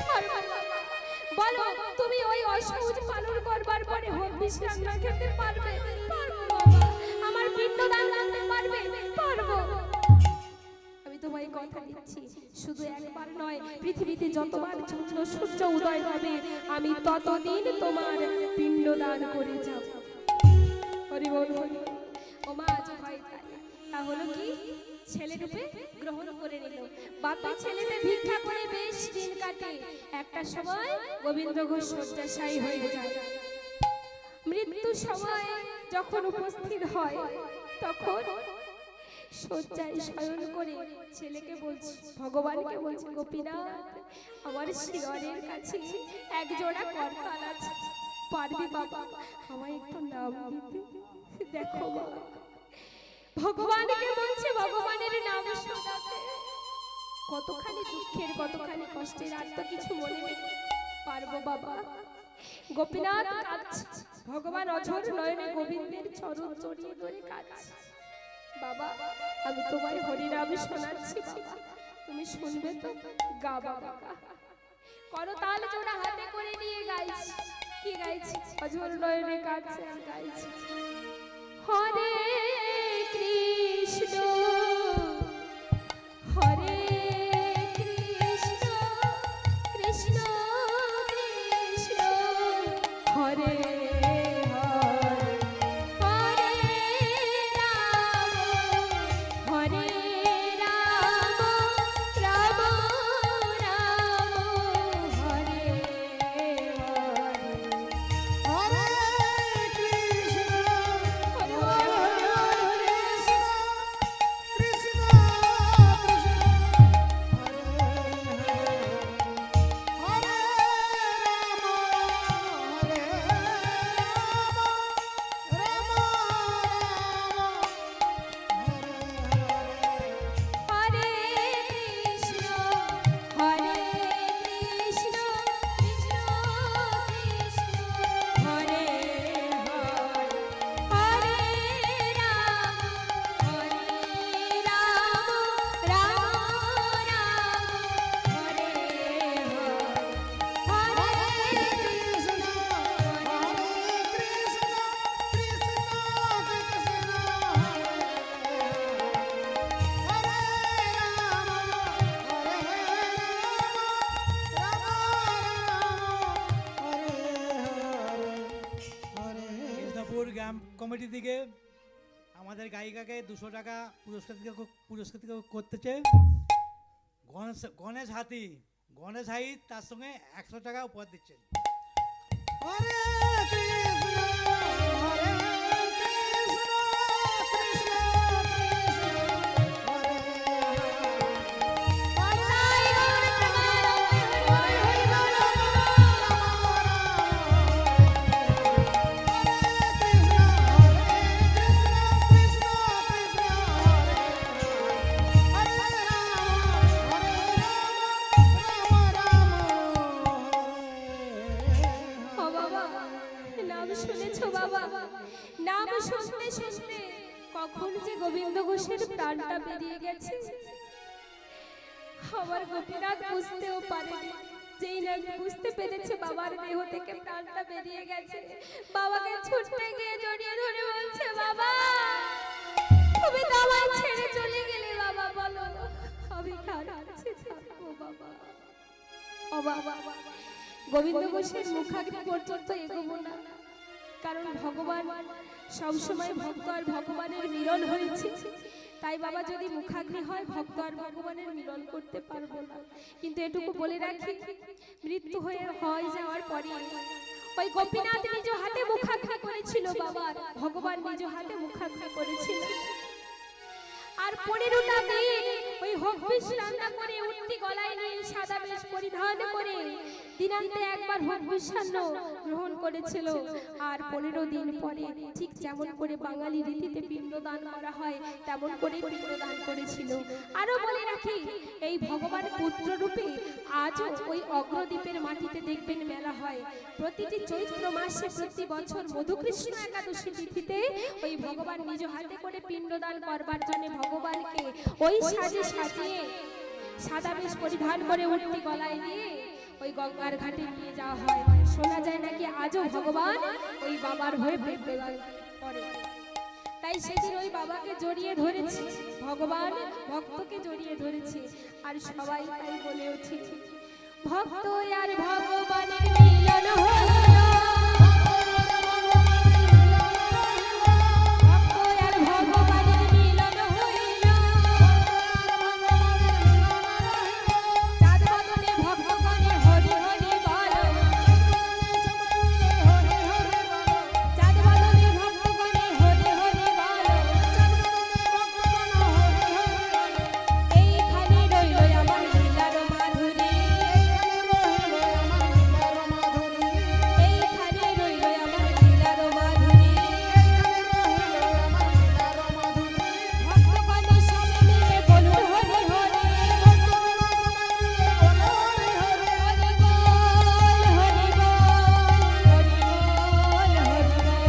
পারবো বাবা। বলো, তুমি ওই অসহজ পালন করবার পরে হবিষ রান্না খেতে পারবে? পারবো বাবা। আমার পিণ্ডদান করতে পারবে? পারবো। আমি তোমায় কথা দিচ্ছি, শুধু একবার নয়, পৃথিবীতে যতবার চন্দ্র সূর্য উদয় হবে, আমি ততদিন তোমার পিণ্ডদান করে যাব। হরি বল, হরি বল। ও মা, আজ হয় তাই। তাহলে কি ছেলে রূপে গ্রহণ করে নিল। বাপে ছেলেতে ভিক্ষা করে বেশ দিন কাটে। একটা সময় গোবিন্দ ঘোষ শয্যাশায়ী হয়ে যায়। মৃত্যুর সময় যখন উপস্থিত হয়, তখন শয্যায় শয়ন করে ছেলেকে বলছে, ভগবানকে বলছে, গোপীনাথ, আমার শিরনের কাছে এক জোড়া করতাল আছে, পারবি বাবা আমায় একটু নাম দিতে? দেখো বাবা, ভগবানকে বলছে, ভগবানের নাম শোনাতে। কতখানি দুঃখের, কতখানি কষ্টের, আর তো কিছু মনে নেই। পারবো বাবা। গোপীনাথ কাঁদছে, ভগবান অঝর নয়নে গোবিন্দের চরণ জড়িয়ে ধরে কাঁদছে। বাবা, আমি তোমায় হরিনাম শোনাচ্ছি বাবা, তুমি শুনবে তো? গা বাবা গা। করতাল জোড়া হাতে করে নিয়ে গাইছি। কি গাইছি? অঝর নয়নে কাঁদছে আর গাইছি, হরে কৃষ্ণ হরে কৃষ্ণ কৃষ্ণ কৃষ্ণ হরে কমিটি থেকে আমাদের গায়িকাকে 200 টাকা পুরস্কৃত করতেছে গণেশ হাতি। গণেশ হাই তার সঙ্গে 100 টাকা উপহার দিচ্ছেন। হরে কৃষ্ণ হরে কৃষ্ণ কৃষ্ণ কৃষ্ণ হরে নাম শুনতে শুনতে কখন যে গোবিন্দ ঘোষের প্রাণটা বেরিয়ে গেছে, আমার গোপীনাথ বুঝতেও পারেনি। যেই না আমি বুঝতে পেরেছি বাবার দেহ থেকে প্রাণটা বেরিয়ে গেছে। বাবাকে ছুটতে গিয়ে জড়িয়ে ধরে বলছে, বাবা তুমি তো আমায় ছেড়ে চলে গেলে, বাবা বলো আমি কার কাছে থাকবো বাবা। ও বাবা, গোবিন্দ ঘোষের মুখাগ্নি পর্যন্ত এগোবো না, কারণ ভগবান সবসময় ভক্ত আর ভগবানের মিলন হয়েছে। তাই বাবা যদি মুখাগ্নি হয় ভক্ত আর ভগবানের মিলন করতে পারবো না। কিন্তু এটুকু বলে রাখি, মৃত্যু হয়ে যাওয়ার পরে ওই গোপীনাথ নিজ হাতে মুখাগ্নি করেছিল বাবা, ভগবান নিজ হাতে মুখাগ্নি করেছিল। আর 15টা দিন ওই হবিষ রান্না করে উঠতি গলায় নিয়ে সাদা বেশ পরিধান করে দিনান্তে একবার হবিষান্ন গ্রহণ করেছিল। আর 15 দিন পরে ঠিক যেমন করে বাঙালি রীতিতে পিণ্ডদান করা হয় তেমন করে পিণ্ডদান করেছিল। আরো বলে রাখি, এই ভগবান পুত্র রূপে আজও ওই অগ্রদ্বীপের মাটিতে দেখবেন মেলা হয়। প্রতিটি চৈত্র মাসে প্রতি বছর মধুকৃষ্ণ একাদশী তিথিতে ওই ভগবান নিজ হাতে করে পিণ্ডদান করবার জন্য ভগবানকে ওই সাজে সাজিয়ে সাদা বেশ পরিধান করে উঠতি গলায় নিয়ে ওই গঙ্গার ঘাটে নিয়ে যাওয়া হয়। শোনা যায় নাকি আজও ভগবান ওই বাবার হয়ে পিণ্ডদান করে। তাই সেদিন ওই বাবাকে জড়িয়ে ধরেছে ভগবান, ভক্তকে জড়িয়ে ধরেছে। আর সবাই তাই বলে উঠছে, ভক্ত আর ভগবানের মিলন হলো, ভক্ত আর ভগবানের মিলন হইল, চাঁদ বদনে ভক্তগণে হরি হরি বল, চাঁদ বদনে ভক্তগণে হরি হরি বল, এইখানে রইল আমার লীলার মাধুরী, এইখানে রইল আমার লীলার মাধুরী, ভক্তগণ সব মিলে বলুন হরি হরি, হরি বল হরি বল, হরি বল হরি বল,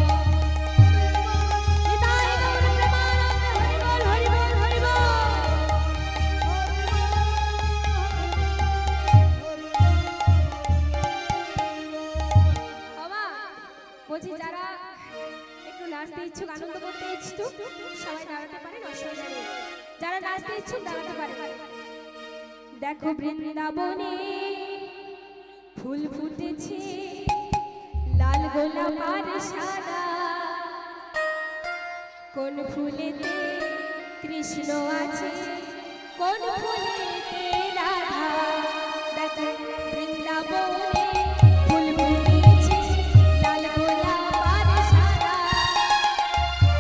নিতাই গৌর প্রেমানন্দে হরি বল হরি বল হরি বল। বাবা বলছি, যারা একটু নাচতে ইচ্ছুক, আনন্দ করতে ইচ্ছুক সবাই দাঁড়াতে পারেন, অসুবিধা নেই। যারা নাচতে ইচ্ছুক দাঁড়াতে পারেন। দেখো বৃন্দাবনে ফুল ফুটেছে, লাল গোলাপ আর সাদা, কোন ফুলেতে কৃষ্ণ আছে, কোন ফুলেতে রাধা। দেখো বৃন্দাবনে ফুল ফুটেছে, লাল গোলাপ আর সাদা,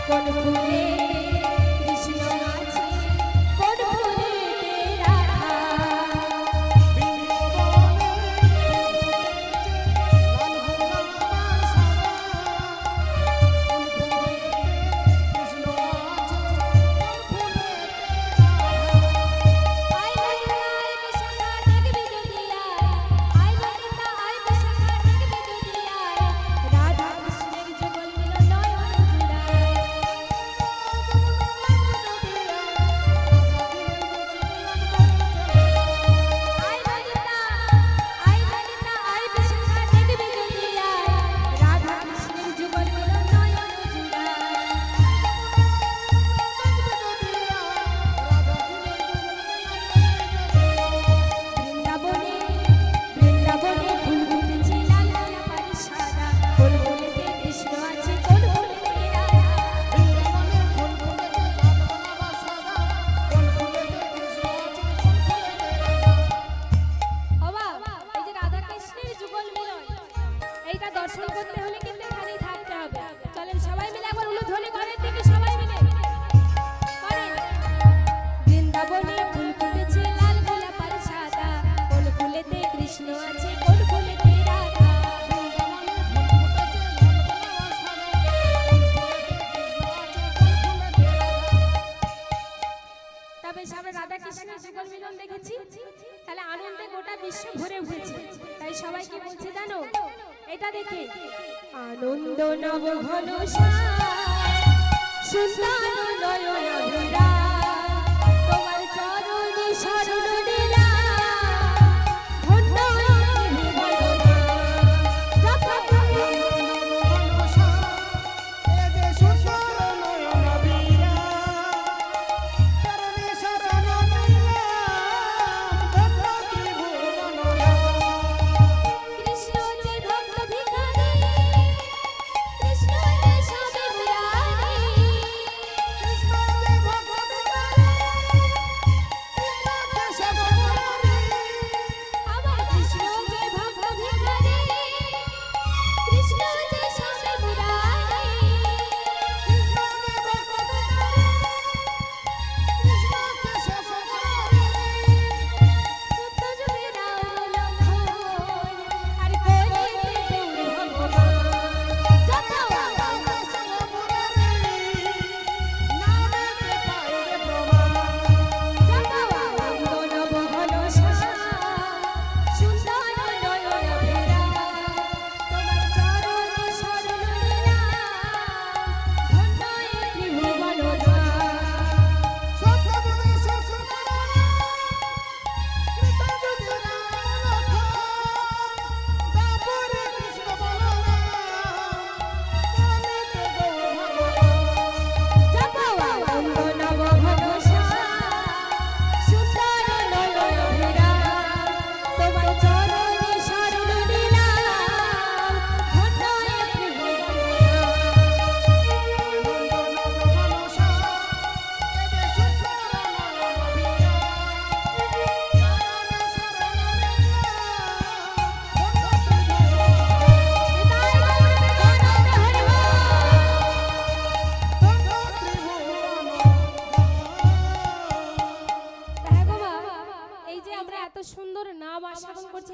কোন ফুলেতে কৃষ্ণ আছে, কোন ফুলেতে রাধা। এটা দেখে আনন্দ নব ঘন সুন্দর নয়নাভিরা তোমার চরণ শরণ লীলা ধন্য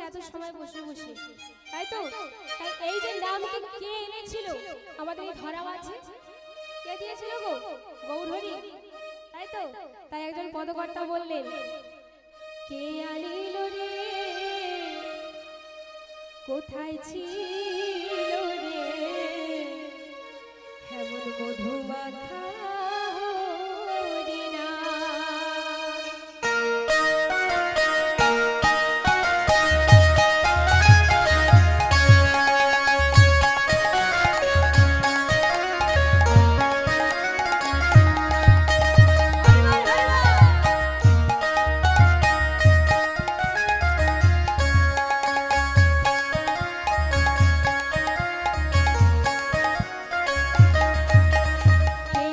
এত সময় বসে বসে, তাই তো? তাই এই যে নাম কে এনেছিল আমাদের এই ধরা আছে, কে দিয়েছিল গো? গৌরহরি, তাই তো? তাই একজন পদকর্তা বললেন, কে আনিল রে, কোথায় ছিল রে হেমন মধুমাখা হরিণা। কে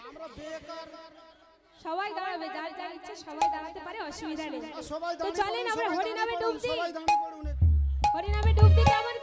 আমরা বেকার সবাই দাঁড়াবে, যার যার ইচ্ছে সবাই দাঁড়াতে পারে, অসুবিধা নেই। সবাই তো দাঁড়িয়ে চলেন পড়ুন, আমরা সবাই হরিনামে দাঁড়িয়ে ডুব পড়ুন, দিই। সবাই দাঁড়িয়ে পড়ুন একটু। হরিনামে ডুব দিই কেমন